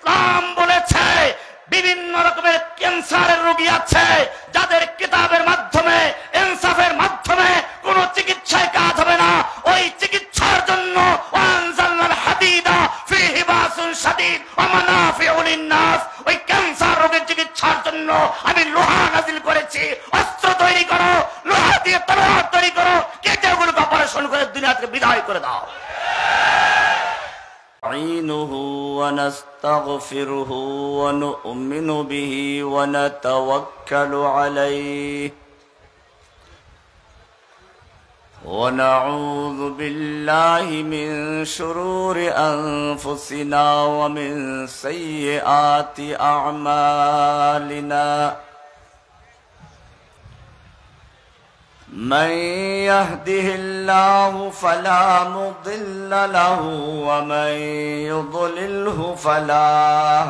ইসলাম বলেছে বিভিন্ন রকমের ক্যান্সারের রোগী আছে যাদের কিতাবের মাধ্যমে ইনসাফের মাধ্যমে কোন চিকিৎসায় কাজ হবে না, ওই চিকিৎসার জন্য আনজালনাল হাদিদা ফীহি বাসুন শাদীদ ওয়া মানাফিউ লিন-নাস, ওই ক্যান্সার রোগের চিকিৎসার জন্য আমি লোহা নাজিল করেছি। অস্ত্র তৈরি করো, লোহা দিয়ে তলোয়ার তৈরি করো, কেটে ওগুলোকে অপারেশন করে দুনিয়া থেকে বিদায় করে দাও। نستعينه ونستغفره ونؤمن به ونتوكل عليه ونعوذ بالله من شرور أنفسنا ومن سيئات أعمالنا من يهده الله فلا مضل له ومن يضلله فلا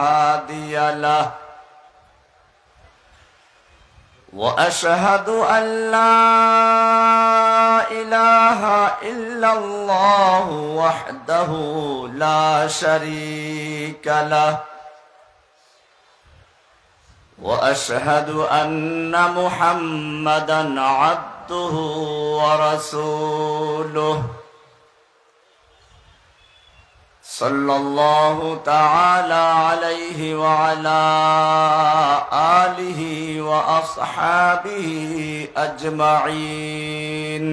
هادي له وأشهد أن لا إله إلا الله وحده لا شريك له وأشهد أن محمدا عبده ورسوله صلى الله تعالى عليه وعلى آله وأصحابه أجمعين.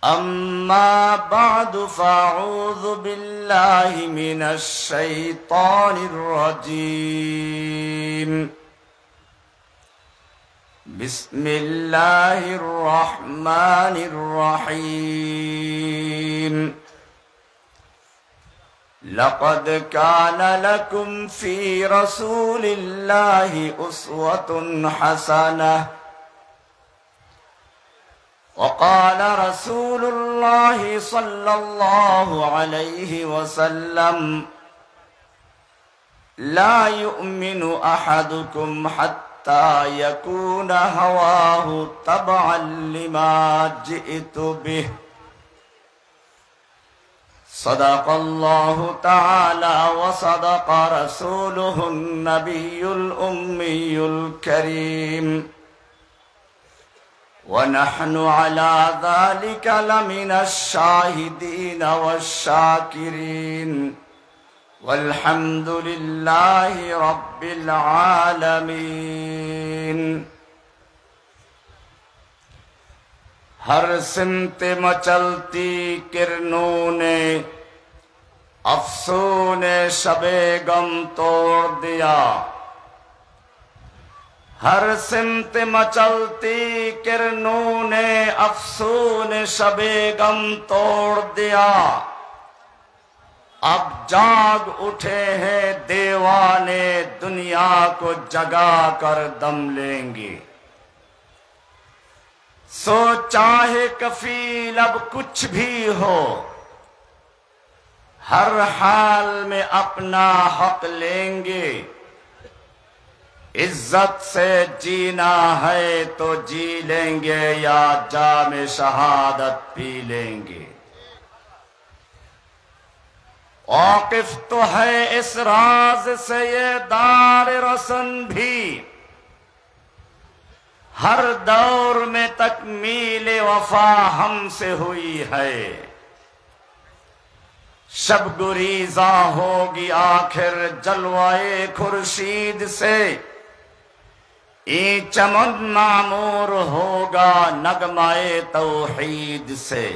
أما بعد فأعوذ بالله من الشيطان الرجيم. بسم الله الرحمن الرحيم. لقد كان لكم في رسول الله أسوة حسنة. وقال رسول الله صلى الله عليه وسلم لا يؤمن أحدكم حتى يكون هواه تبعا لما جئت به. صدق الله تعالى وصدق رسوله النبي الأمي الكريم. ونحن على ذلك لمن الشاهدين والشاكرين والحمد لله رب العالمين. हर सिमत मचलती किरणों ने अफसोने शबे गम तोड़ दिया. हर सिमत मचलती किरणों ने अफसोन शबे गम तोड़ दिया. अब जाग उठे हैं दीवाने, दुनिया को जगा कर दम लेंगे. सो चाहे कफील अब कुछ भी हो, हर हाल में अपना हक लेंगे. इज्जत से जीना है तो जी लेंगे या जामे शहादत पी लेंगे. वाकिफ तो है इस राज से ये दार रसन भी, हर दौर में तकमील वफा हमसे हुई है. शब गुरीजा होगी आखिर जलवाए खुर्शीद से, ये चमन मामूर होगा नगमाए तौहीद से.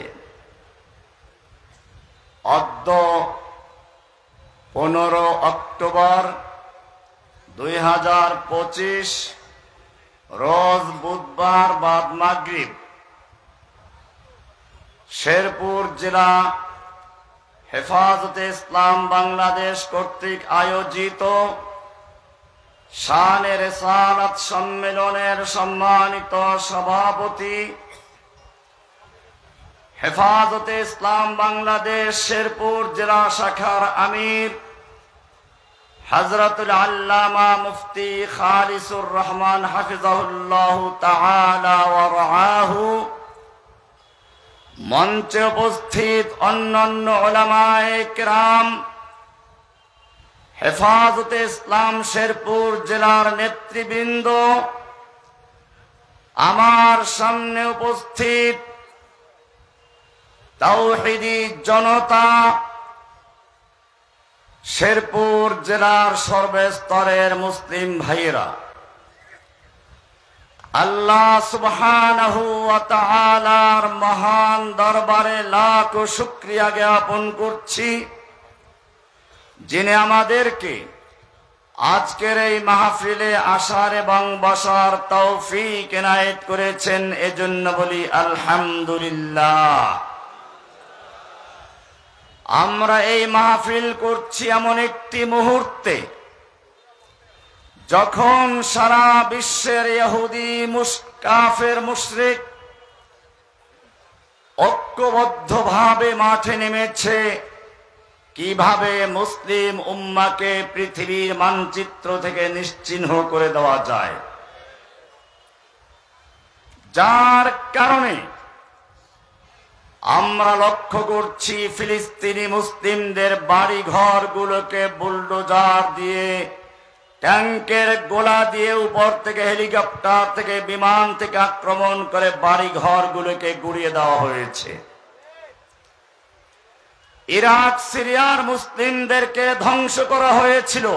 अद्द 15 অক্টোবর 2025 রোজ বুধবার বাদ মাগরিব শেরপুর জেলা হেফাজতে ইসলাম বাংলাদেশ কর্তৃক আয়োজিত শানে রিসালাত সম্মেলনের সম্মানিত সভাপতি হেফাজতে ইসলাম বাংলাদেশ শেরপুর জেলা শাখার আমির হযরতুল আল্লামা মুফতি খালিসুর রহমান হাফিজাহুল্লাহ তাআলা ওয়া রাআহু, মঞ্চে উপস্থিত অন্যান্য উলামায়ে কেরাম, হেফাজতে ইসলাম শেরপুর জেলার নেতৃবৃন্দ, আমার সামনে উপস্থিত তাওহীদি জনতা, শেরপুর জেলার সর্বস্তরের মুসলিম ভাইয়েরা, আল্লাহ সুবহানাহু ওয়া তাআলার মহান দরবারে লাখ শুকরিয়া জ্ঞাপন করছি, যিনি আমাদেরকে আজকের এই মাহফিলে আসার এবং বসার তৌফিক এনায়েত করেছেন। এজন্য বলি আলহামদুলিল্লাহ। আমরা এই মাহফিল করছি এমন একটি মুহূর্তে যখন সারা বিশ্বের ইহুদি কাফের মুশরিক ঐক্যবদ্ধভাবে মাঠে নেমেছে কিভাবে মুসলিম উম্মাকে পৃথিবীর মানচিত্র থেকে নিশ্চিহ্ন করে দেওয়া যায়, যার কারণে আমরা লক্ষ্য করছি ফিলিস্তিনি মুসলিমদের বাড়ি ঘরগুলোকে বুলডোজার দিয়ে, ট্যাঙ্কের গোলা দিয়ে, উপর থেকে হেলিকপ্টার থেকে, বিমান থেকে আক্রমণ করে বাড়ি ঘরগুলোকে গুড়িয়ে দেওয়া হয়েছে। ইরাক সিরিয়ার মুসলিমদেরকে ধ্বংস করা হয়েছিল।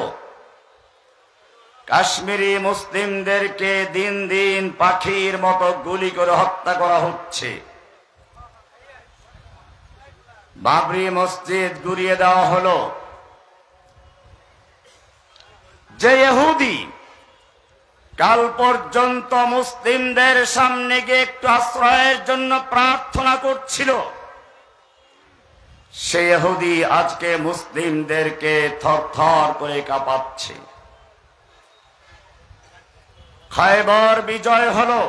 কাশ্মীরি মুসলিমদেরকে দিন দিন পাখির মতো গুলি করে হত্যা করা হচ্ছে। বাবরি মসজিদ গুড়িয়ে দেওয়া হলো। যে ইহুদি কাল পর্যন্ত মুসলিমদের সামনে গিয়ে একটু আশ্রয়ের জন্য প্রার্থনা করছিল, সে ইহুদি আজকে মুসলিমদেরকে থরথর করে কাঁপাচ্ছে। খায়বর বিজয় হলো,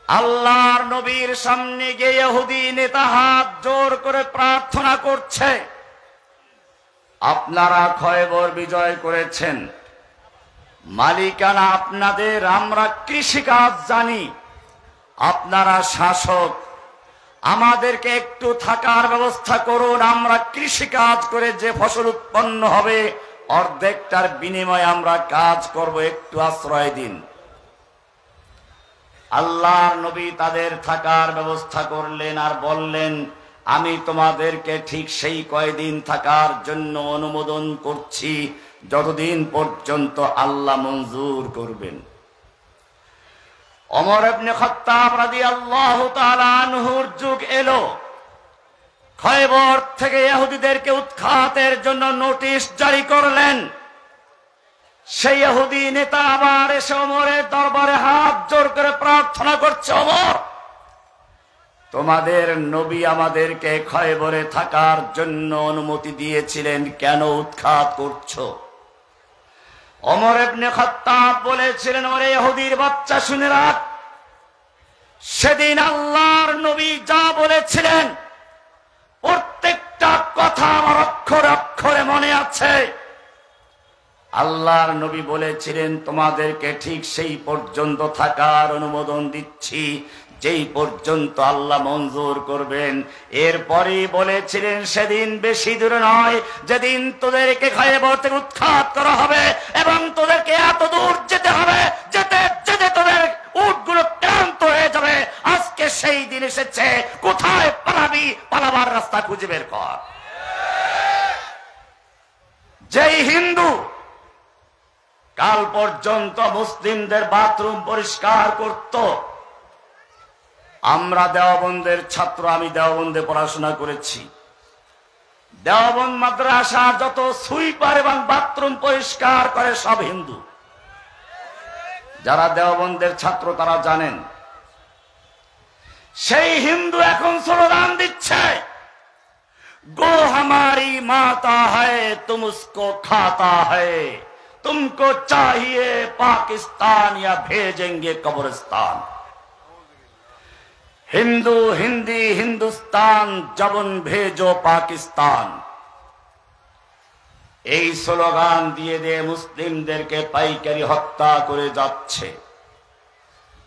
আল্লাহর নবীর সামনে গিয়ে ইহুদি নেতা হাত জোর করে প্রার্থনা করছে, আপনারা খায়বর বিজয় করেছেন, মালিকানা আপনাদের, আমরা কৃষিকাজ জানি, আপনারা শাসক, আমাদেরকে একটু থাকার ব্যবস্থা করুন, আমরা কৃষিকাজ করে যে ফসল উৎপন্ন হবে অর্ধেকটার বিনিময়ে আমরা কাজ করব, একটু আশ্রয় দিন। আল্লাহর নবী তাদের থাকার ব্যবস্থা করলেন আর বললেন, আমি তোমাদেরকে ঠিক সেই কয়দিন থাকার জন্য অনুমোদন করছি যতদিন পর্যন্ত আল্লাহ মঞ্জুর করবেন। ওমর ইবনে খাত্তাব রাদিয়াল্লাহু তাআলা আনহুর যুগ এলো, খায়বর থেকে ইহুদিদেরকে উৎখাতের জন্য নোটিশ জারি করলেন। সেই ইহুদি নেতা আবার এসে ওমরের দরবারে হাত জোর করে প্রার্থনা করছে, ওমর, তোমাদের নবী আমাদেরকে খায়বরে থাকার জন্য অনুমতি দিয়েছিলেন, কেন উৎখাত করছো? ওমর ইবনে খাত্তাব বলেছিলেন, ওরে ইহুদির বাচ্চা শুনে রাখ, সেদিন আল্লাহর নবী যা বলেছিলেন প্রত্যেকটা কথা আমার অক্ষরে অক্ষরে মনে আছে। আল্লাহর নবী বলেছিলেন, তোমাদেরকে ঠিক সেই পর্যন্ত থাকার অনুমোদন দিচ্ছি যেই পর্যন্ত আল্লাহ মঞ্জুর করবেন। এরপরই বলেছিলেন, সেদিন বেশি দূরে নয় যেদিন তোদেরকে খায়বর থেকে উৎখাত করা হবে এবং তোদেরকে এত দূর যেতে হবে, যেতে যেতে তোদের উটগুলো ক্লান্ত হয়ে যাবে। আজকে সেই দিন এসেছে, কোথায় পালাবি, পালাবার রাস্তা খুঁজে বের কর। যেই হিন্দু কাল পর্যন্ত মুসলিমদের বাথরুম পরিষ্কার করত, আমরা দেওবন্দের ছাত্র, আমি দেওবন্দে পড়াশোনা করেছি, দেওবন্দ মাদ্রাসার যত সুইপার এবং বাথরুম পরিষ্কার করে সব হিন্দু। যারা দেওবন্দের ছাত্র তারা জানেন, সেই হিন্দু এখন স্লোগান দিচ্ছে, গো हमारी माता है तुम उसको खाता है, तुमको चाहिए पाकिस्तान या भेजेंगे कब्रिस्तान। हिंदू हिंदी हिंदुस्तान जबन भेजो पाकिस्तान। এই স্লোগান দিয়ে দিয়ে মুসলিমদেরকে পাইকারি হত্যা করে যাচ্ছে।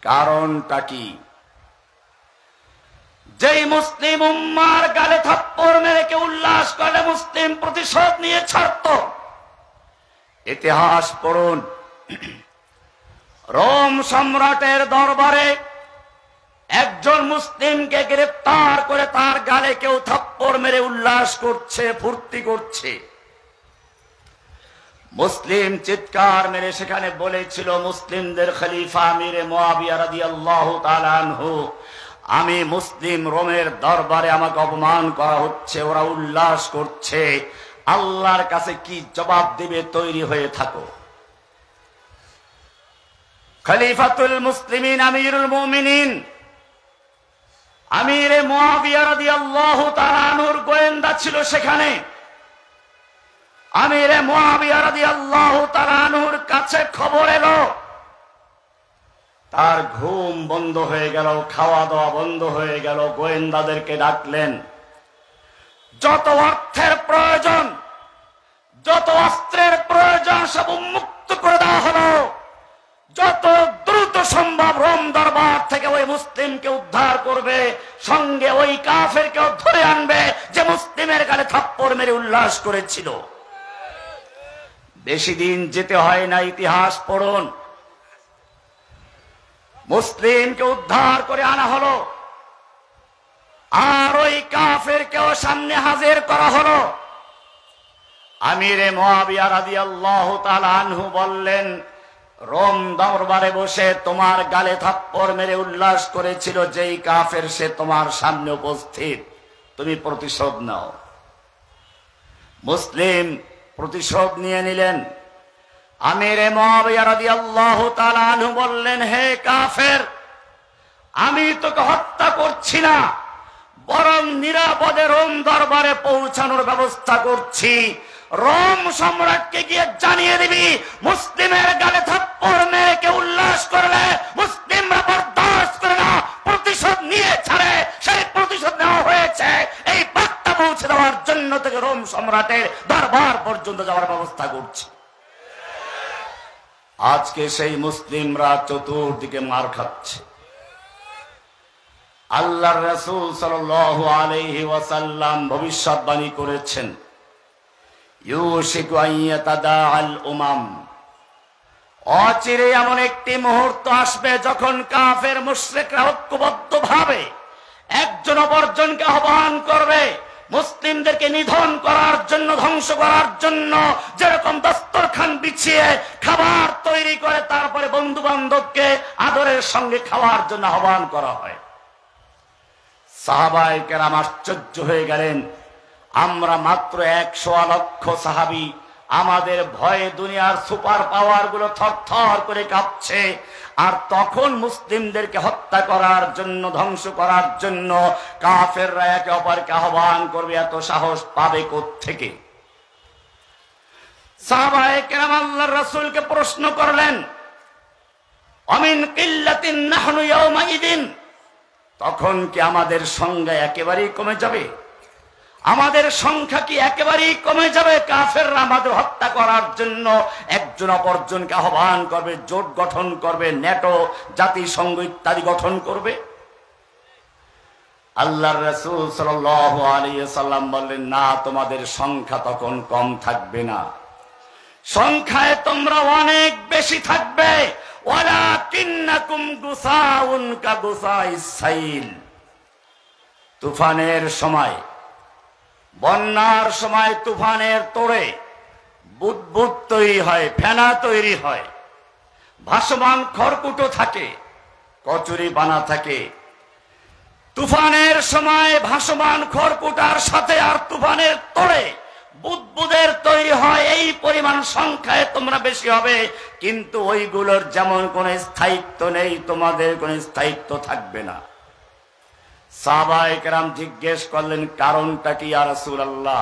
কারণটা কি? যেই মুসলিম উম্মার গালে থাপ্পড় মেরে কে উল্লাস করে মুসলিম প্রতিশোধ নিয়ে ছাড়ত, ইতিহাস পড়ুন। রোম সম্রাটের দরবারে একজন মুসলিমকে গ্রেফতার করে তার গালে কেউ থাপ্পড় মেরে উল্লাস করছে, ফুর্তি করছে। মুসলিম চিৎকার মেরে সেখানে বলেছিল, মুসলিমদের খলিফা আমিরে মুআবিয়া রাদিয়াল্লাহু তাআলা আনহু, আমি মুসলিম রোমের দরবারে আমাকে অপমান করা হচ্ছে, ওরা উল্লাস করছে, আল্লাহর কাছে কি জবাব দিবে, তৈরি হয়ে থাকো। খলিফাতুল মুসলিমিন আমিরুল মুমিনিন আমিরে মুআবিয়া রাদিয়াল্লাহু তাআলা আনহুর গোয়েন্দা ছিল সেখানে। আমিরে মুআবিয়া রাদিয়াল্লাহু তাআলা আনহুর কাছে খবর এলো, তার ঘুম বন্ধ হয়ে গেল, খাওয়া দাওয়া বন্ধ হয়ে গেল। গোয়েন্দাদেরকে ডাকলেন, যত অর্থের প্রয়োজন, যত অস্ত্রের প্রয়োজন সব উন্মুক্ত করে দেওয়া হলো। যত দ্রুত সম্ভব রোম দরবার থেকে ওই মুসলিমকে উদ্ধার করবে, সঙ্গে ওই কাফেরকেও ধরে আনবে যে মুসলিমের গালে থাপ্পড় মেরে উল্লাস করেছিল। বেশি দিন যেতে হয় না, ইতিহাস পড়ুন। মুসলিমকে উদ্ধার করে আনা হলো, আর ওই কাফেরকেও সামনে হাজির করা হলো। আমিরে মুআবিয়া রাদিয়াল্লাহু তাআলা আনহু বললেন, রোম দরবারে বসে তোমার গালে থাপ্পড় মেরে উল্লাস করেছিল যেই কাফের, সে তোমার সামনে উপস্থিত, তুমি প্রতিশোধ নাও। মুসলিম প্রতিশোধ নিয়ে নিলেন। আমিরে মুআবিয়া রাদিয়াল্লাহু তাআলা আনহু বললেন, হে কাফের, আমি তোকে হত্যা করছি না, বরং নিরাপদে রোম দরবারে পৌঁছানোর ব্যবস্থা করছি। রোম সম্রাটকে গিয়ে জানিয়ে দিবি, মুসলিমের গালে থাপ্পড় মেরে কে উল্লাস করলে মুসলিমরা বরদাস্ত করে না, প্রতিশোধ নিয়ে ছাড়ে। সেই প্রতিশোধ নেওয়া হয়েছে। এই বার্তা পৌঁছে দেওয়ার জন্য থেকে রোম সম্রাটের দরবার পর্যন্ত যাওয়ার ব্যবস্থা করছি। আজকে সেই মুসলিমরা চতুর্দিকে মার খাচ্ছে। আল্লাহর রাসূল সাল্লাল্লাহু আলাইহি ওয়াসাল্লাম ভবিষ্যৎবাণী করেছেন, ইউশিকু আন ইয়াতাদাআল উমাম, অচিরে এমন একটি মুহূর্ত আসবে যখন কাফের মুশরিকরা ঐক্যবদ্ধ ভাবে একজন অপরজনকে আহ্বান করবে, মুসলিমদেরকে নিধন করার জন্য, ধ্বংস করার জন্য। যেরকম দস্তরখান বিছিয়ে খাবার তৈরি করে তারপরে বন্ধু বান্ধবকে আদরের সঙ্গে খাওয়ার জন্য আহ্বান করা হয়। সাহাবায়ে কেরাম আশ্চর্য হয়ে গেলেন, আমরা মাত্র 100 লক্ষ সাহাবী, আমাদের ভয়ে দুনিয়ার সুপার পাওয়ার গুলো থরথর করে কাঁপছে, আর তখন মুসলিমদেরকে হত্যা করার জন্য, ধ্বংস করার জন্য কাফেররা একে অপরকে আহ্বান করবে, এত সাহস পাবে কোত্থেকে? সাহাবায়ে কেরাম আল্লাহর রাসূলকে প্রশ্ন করলেন, আমিন কিল্লাতিন নাহনু ইয়াউমাইদিন, তখন কি আমাদের সংখ্যা একেবারেই কমে যাবে? আমাদের সংখ্যা কি একেবারেই কমে যাবে? কাফেররা আমাদের হত্যা করার জন্য একজন অপরজনকে আহ্বান করবে, জোট গঠন করবে, ন্যাটো, জাতিসংঘ ইত্যাদি গঠন করবে। আল্লাহর রাসূল সাল্লাল্লাহু আলাইহি ওয়াসাল্লাম বললেন, না, তোমাদের সংখ্যা তখন কম থাকবে না, সংখ্যায় তোমরা অনেক বেশি থাকবে। ওয়ালাকিন্নাকুম গুসাউন কাগুসাইস সাইল, তুফানের সময়, বন্যার সময় তুফানের তোড়ে বুদবুদ তৈরি হয়, ফেনা তৈরি হয়, ভাসমান খড়কুটো থাকে, কচুরি বানা থাকে। তুফানের সময় ভাসমান খড়কুটার সাথে আর তুফানের তোড়ে বুদবুদের তৈরি হয়। এই পরিমাণ সংখ্যায় তোমরা বেশি হবে, কিন্তু ওইগুলোর যেমন কোনো স্থায়িত্ব নেই, তোমাদের কোনো স্থায়িত্ব থাকবে না। সাহাবায়ে কেরাম জিজ্ঞেস করলেন, কারণটা কি ইয়া রাসূলুল্লাহ?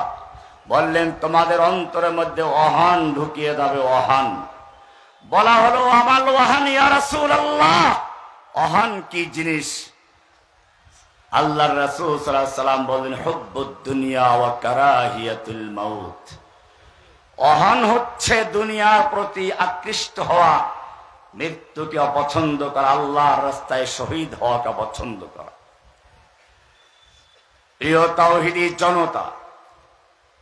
বললেন, তোমাদের অন্তরের মধ্যে ওহান ঢুকিয়ে দেবে, ওহান। বলা হলো, আমাল ওহান ইয়া রাসূলুল্লাহ, ওহান কি জিনিস? আল্লাহর রাসূল সাল্লাল্লাহু আলাইহি ওয়াসাল্লাম বলেন, হুব্বুদ দুনিয়া ওয়া কারাহিয়াতুল মাউত, ওহান হচ্ছে দুনিয়ার প্রতি আকৃষ্ট হওয়া, মৃত্যুকে অপছন্দ করা, আল্লাহর রাস্তায় শহীদ হওয়াকে পছন্দ করা। প্রিয় তাওহীদি জনতা,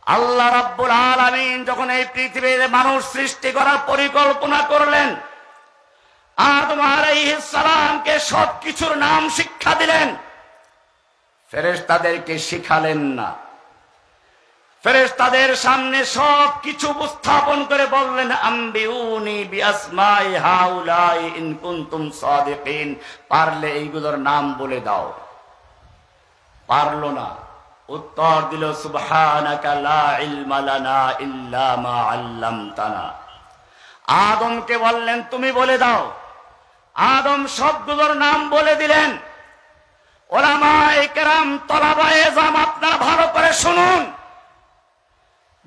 আল্লাহ রাব্বুল আলামিন যখন এই পৃথিবীতে মানুষ সৃষ্টি করার পরিকল্পনা করলেন, আদম আলাইহিস সালামকে সবকিছুর নাম শিক্ষা দিলেন, ফেরেশতাদেরকে শিখালেন না। ফেরেশতাদের সামনে সবকিছু উপস্থাপন করে বললেন, আম্বিউনি বিআসমাই হাউলাই ইন কুনতুম সাদিকিন, পারলে এইগুলোর নাম বলে দাও। পারলো না। উত্তর দিল, সুবহানাকা লা ইলমা লানা ইল্লা মা আল্লামতানা। আদমকে বললেন, তুমি বলে দাও। আদম সবগুলোর নাম বলে দিলেন। উলামায়ে কেরাম, তলাবায়ে ইলম, আপনারা ভালো করে শুনুন।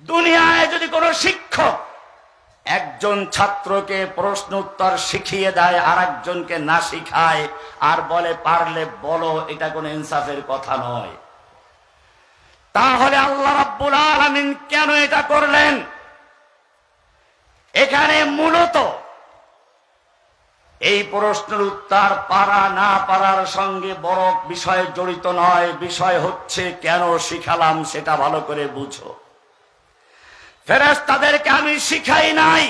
দুনিয়ায় যদি কোনো শিক্ষক একজন ছাত্রকে প্রশ্ন উত্তর শিখিয়ে দেয় আর একজনকে না শিখায় আর বলে পারলে বলো, এটা কোনো ইনসাফের কথা নয়। তাহলে আল্লাহ রাব্বুল আলামিন কেন এটা করলেন? এখানে মূলত এই প্রশ্নের উত্তর পারা না পারার সঙ্গে বড় বিষয় জড়িত নয়। বিষয় হচ্ছে কেন শিখালাম সেটা ভালো করে বুঝো। ফেরেশতাদেরকে আমি শিখাই নাই,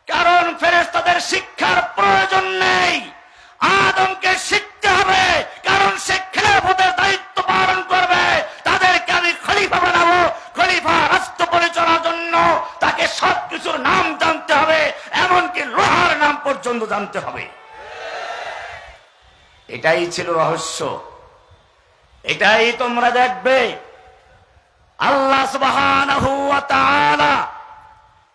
কারণ ফেরেশতাদের শিক্ষার প্রয়োজন নেই। আদমকে শিখতে হবে, কারণ সে খেলাফতের দায়িত্ব পালন করবে। তাদেরকে আমি খলিফা বানাবো। খলিফা রাষ্ট্র পরিচালনার জন্য তাকে সবকিছুর নাম জানতে হবে, এমনকি লোহার নাম পর্যন্ত জানতে হবে। এটাই ছিল রহস্য। এটাই তোমরা দেখবে আল্লাহ সুবহানাহু ওয়া তাআলা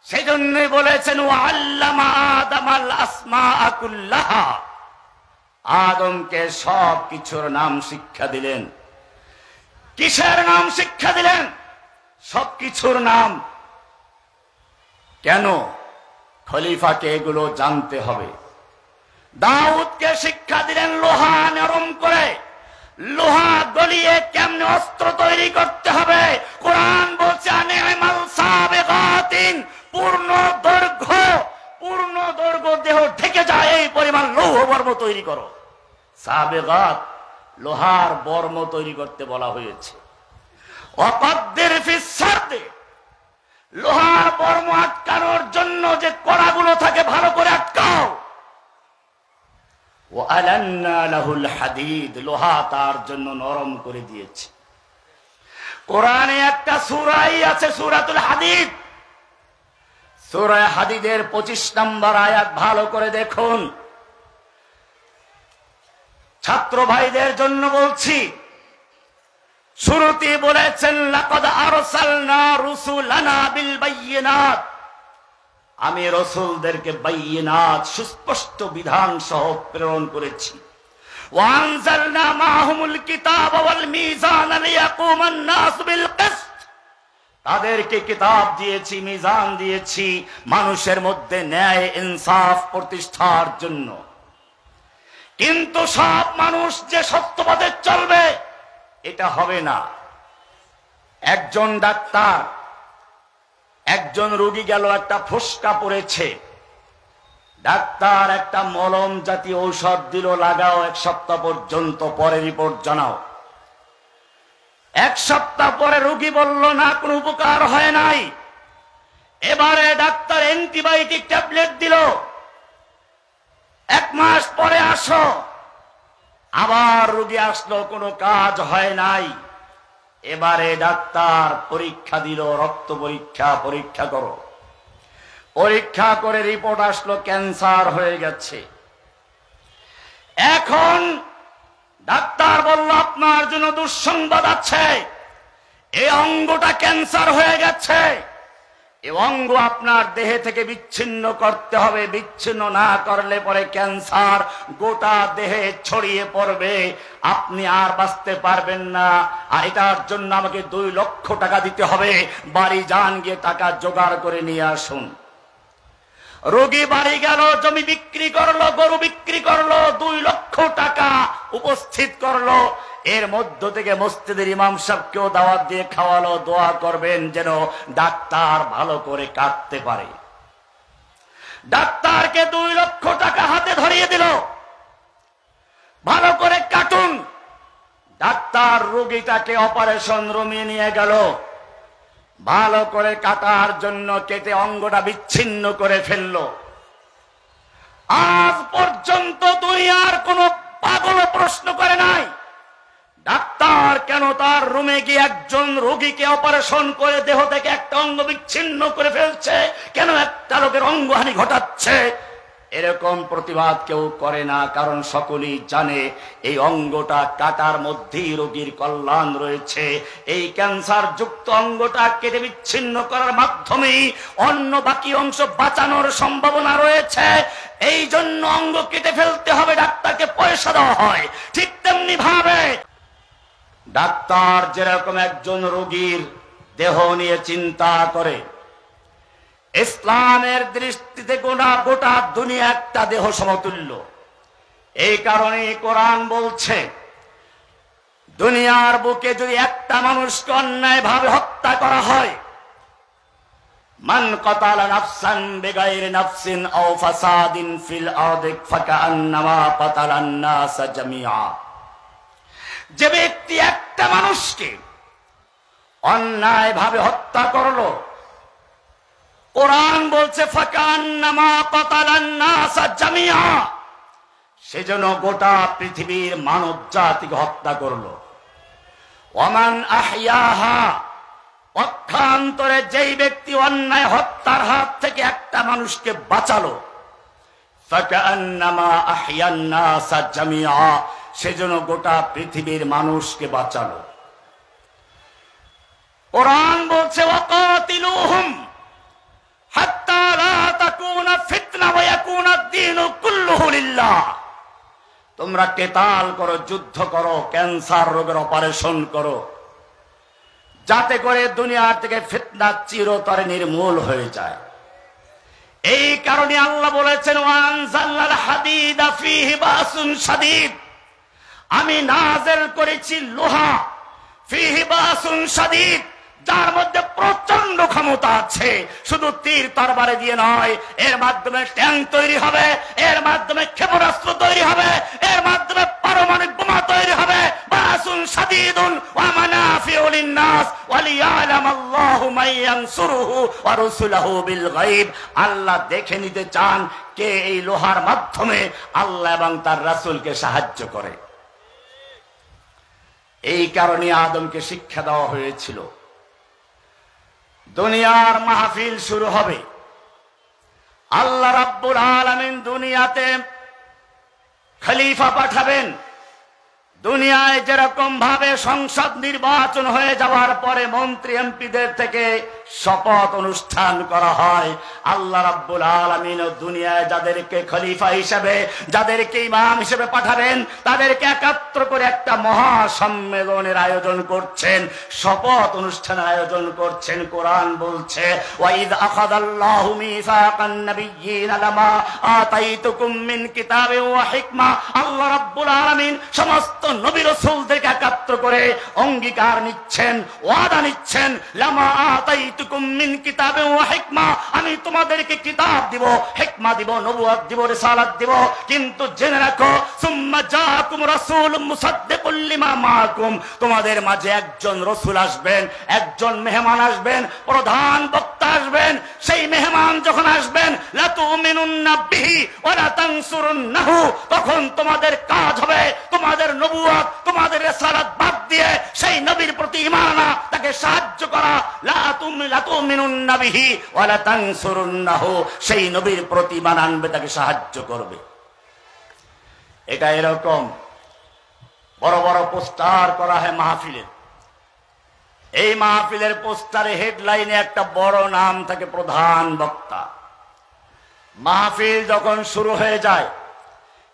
সেজন্য বলেছেন, ওয়া আল্লামা আদামাল আসমাআ কুল্লাহা। আদমকে সব কিছুর নাম শিক্ষা দিলেন। কিসের নাম শিক্ষা দিলেন? সব কিছুর নাম। কেন? খলিফাকে এগুলো জানতে হবে। দাউদকে শিক্ষা দিলেন লোহা নরম করে, লোহা গলিয়ে কেমনে অস্ত্র তৈরি করতে হবে। কোরআন বলছে, আনিমাল সাবিগাতিন, পূর্ণ দৈর্ঘ্য দেহ ঢেকে যায় এই পরিমাণ লৌহ বর্ম তৈরি করো। সাবিগাত, লোহার বর্ম তৈরি করতে বলা হয়েছে। ওয়াকাদ্দির ফিস সারদি, লোহার বর্ম আটকানোর জন্য যে কড়াগুলো থাকে ভালো করে আটকাও। ওয়ালান্না লাহুল হাদিদ, লোহা তার জন্য নরম করে দিয়েছে। কোরআনে একটা সূরাই আছে, সূরাতুল হাদিদ। সূরা হাদিদের 25 নম্বর আয়াত ভালো করে দেখুন। ছাত্র ভাইদের জন্য বলছি, শুরুতে বলেছেন, লাকাদ আরসালনা রুসুলানা বিল বায়িনাত, আমি রাসূলদেরকে বায়িনাত, সুস্পষ্ট বিধান সহ প্রেরণ করেছি। ওয়া আনজালনা মাআহুমুল কিতাবা ওয়াল মিজানা লিয়াকুমান নাস বিল কিসত, তাদেরকে কিতাব দিয়েছি, মিজান দিয়েছি, মানুষের মধ্যে ন্যায় ইনসাফ প্রতিষ্ঠার জন্য। কিন্তু সব মানুষ যে সত্যপথে চলবে এটা হবে না। একজন ডাক্তার, একজন রোগী গেল, একটা ফোসকা পড়েছে, ডাক্তার একটা মলম জাতীয় ঔষধ দিল, লাগাও 1 সপ্তাহ পর্যন্ত, পরে রিপোর্ট জানাও। 1 সপ্তাহ পরে রোগী বলল না, কোনো উপকার হয় নাই। এবারে ডাক্তার অ্যান্টিবায়োটিক ট্যাবলেট দিল, 1 মাস পরে আসো। আবার রোগী আসলো, কোনো কাজ হয় নাই। এবারে ডাক্তার পরীক্ষা দিল, রক্ত পরীক্ষা করো। পরীক্ষা করে রিপোর্ট আসলো ক্যান্সার হয়ে গেছে। এখন ডাক্তার বলল, আপনার জন্য দুঃসংবাদ আছে, এই অঙ্গটা ক্যান্সার হয়ে গেছে। এই অঙ্গ আপনার দেহে থেকে বিচ্ছিন্ন করতে হবে। বিচ্ছিন্ন না করলে পরে ক্যান্সার গোটা দেহে ছড়িয়ে পড়বে, আপনি আর বাঁচতে পারবেন না। আর এটার জন্য আমাকে 2 লক্ষ টাকা দিতে হবে। বাড়ি যান, গিয়ে টাকা জোগাড় করে নিয়ে আসুন। রোগী বাড়ি গেল, জমি বিক্রি করলো, গরু বিক্রি করলো, 2 লক্ষ টাকা উপস্থিত করলো। এর মধ্য থেকে মসজিদের ইমাম সাহেবকেও দাওয়াত দিয়ে খাওয়ালো, দোয়া করবেন যেন ডাক্তার ভালো করে কাটতে পারে। ডাক্তারকে 2 লক্ষ টাকা হাতে ধরিয়ে দিল, ভালো করে কাটুন। ডাক্তার রোগীটাকে অপারেশন রুমে নিয়ে গেল। ভালো করে কাটার জন্য কেটে অঙ্গটা বিচ্ছিন্ন করে ফেললো। আজ পর্যন্ত দুনিয়ার কোন পাগল প্রশ্ন করে নাই ডাক্তার কেন তার রুমে গিয়ে একজন রোগীকে অপারেশন করে দেহ থেকে একটা অঙ্গ বিচ্ছিন্ন করে ফেলছে, কেন একটা লোকের অঙ্গহানি ঘটাচ্ছে। এরকম প্রতিবাদ কেউ করে না, কারণ সকলেই জানে এই অঙ্গটা কাটার মধ্যেই রোগীর কল্যাণ রয়েছে। এই ক্যান্সার যুক্ত অঙ্গটা কেটে বিচ্ছিন্ন করার মাধ্যমেই অন্য বাকি অংশ বাঁচানোর সম্ভাবনা রয়েছে। এই জন্য অঙ্গ কেটে ফেলতে হবে, ডাক্তারকে পয়সা দেওয়া হয়। ঠিক তেমনি ভাবে ডাক্তার যেরকম একজন রোগীর দেহ নিয়ে চিন্তা করে, ইসলামের দৃষ্টিতে গোটা দুনিয়া একটা দেহ সমতুল্য। এই কারণে কোরআন বলছে দুনিয়ার বুকে যদি একটা মানুষকে অন্যায় ভাবে হত্যা করা হয়, মান কাতালা নাফসান বিগাইরি নাফসিন আও ফাসাদিন ফিল আরদি ফাকান্নামা কাতালান নাস জামিআ, যে ব্যক্তি একটা মানুষকে অন্যায় ভাবে হত্যা করলো, কোরআন বলছে ফাকান্নামা কাতালান নাস জামিআ, সেজন্য গোটা পৃথিবীর মানব জাতিকে হত্যা করলো। ওয়ামান আহইয়াহা, পক্ষান্তরে যেই ব্যক্তি অন্যায় হত্যার হাত থেকে একটা মানুষকে বাঁচালো, ফাকান্নামা আহইয়ান নাস জামিআ, সেজন্য গোটা পৃথিবীর মানুষকে বাঁচালো। কোরআন বলছে ওয়াকাতিলুহুম হাত্তা লা তাকুনা ফিতনা ওয়া ইয়াকুনা আদ-দীনু কুল্লুহু লিল্লাহ, তোমরা কেতাল করো, যুদ্ধ করো, ক্যান্সার রোগের অপারেশন করো, যাতে করে দুনিয়া থেকে ফিতনা চিরতরে নির্মূল হয়ে যায়। এই কারণে আল্লাহ বলেছেন ওয়ানজালনাল হাদিদা ফীহি বাসুন শাদীদ, আমি নাযিল করেছি লোহা, ফীহি বাসুন শাদীদ, যার মধ্যে প্রচন্ড ক্ষমতা আছে। শুধু তীর তরবারি দিয়ে নয়, এর মাধ্যমে ট্যাঙ্ক তৈরি হবে, এর মাধ্যমে ক্ষেপণাস্ত্র তৈরি হবে, এর মাধ্যমে পারমাণবিক বোমা তৈরি হবে। বাসুন শাদীদুন ওয়া মানাফিউ লিন-নাস ওয়া লিয়ালামাল্লাহু মান ইয়ানসুরুহু ওয়া রাসূলুহু বিল গায়ব, আল্লাহ দেখে নিতে চান কে এই লোহার মাধ্যমে আল্লাহ এবং তার রাসূলকে সাহায্য করে। এই কারণে আদমকে শিক্ষা দেওয়া হয়েছিল দুনিয়ার মাহফিল শুরু হবে, আল্লাহ রাব্বুল আলামিন দুনিয়াতে খলিফা পাঠাবেন। দুনিয়ায় যেরকম ভাবে সংসদ নির্বাচন হয়ে যাওয়ার পরে মন্ত্রী এমপিদের থেকে শপথ অনুষ্ঠান করা হয়, আল্লাহ রাব্বুল আলামিন দুনিয়ায় যাদেরকে খলিফা হিসেবে, যাদেরকে ইমাম হিসেবে পাঠাবেন, তাদেরকে একাত্র করে একটা মহা সম্মেলনের আয়োজন করছেন, শপথ অনুষ্ঠানের আয়োজন করছেন। কোরআন বলছে ওয়াইদ আখাযাল্লাহু মিসাকান নাবিয়্যিনা লামা আতাইতুকুম মিন কিতাবিন ওয়া হিকমা, আল্লাহ রাব্বুল আলামিন সমস্ত নবী রাসূলদেরকে একাত্র করে অঙ্গীকার নিচ্ছেন, ওয়াদা নিচ্ছেন, লামা আতাইতুকুম মিন কিতাবিন ওয়া হিকমা, আমি তোমাদেরকে কিতাব দিব, হিকমা দিব, নবুয়ত দিব, রিসালাত দিব, কিন্তু জেনে রাখো সুম্মা জাআকুম রাসূলুম মুসাদ্দিকুল লিমা মাআকুম, তোমাদের মাঝে একজন রাসূল আসবেন, একজন মেহমান আসবেন, প্রধান বক্তা আসবেন। সেই মেহমান যখন আসবেন, লা তুমিনুন্না বিহি ওয়া লা তানসুরুন্নাহু, তখন তোমাদের কাজ হবে তোমাদের নবুয়ত, তোমাদের রিসালাত বাদ দিয়ে সেই নবীর প্রতি ঈমান আনা, তাকে সাহায্য করা। লা তুমিনুন্না বিহি ওয়া লা তানসুরুন্নাহু, সেই নবীর প্রতি ঈমান আনবে, তাকে সাহায্য করবে। এটা এরকম বড় বড় পোস্টার করা হয় মাহফিলের। এই মাহফিলের পোস্টারে হেডলাইনে একটা বড় নাম থাকে, প্রধান বক্তা। মাহফিল যখন শুরু হয়ে যায়,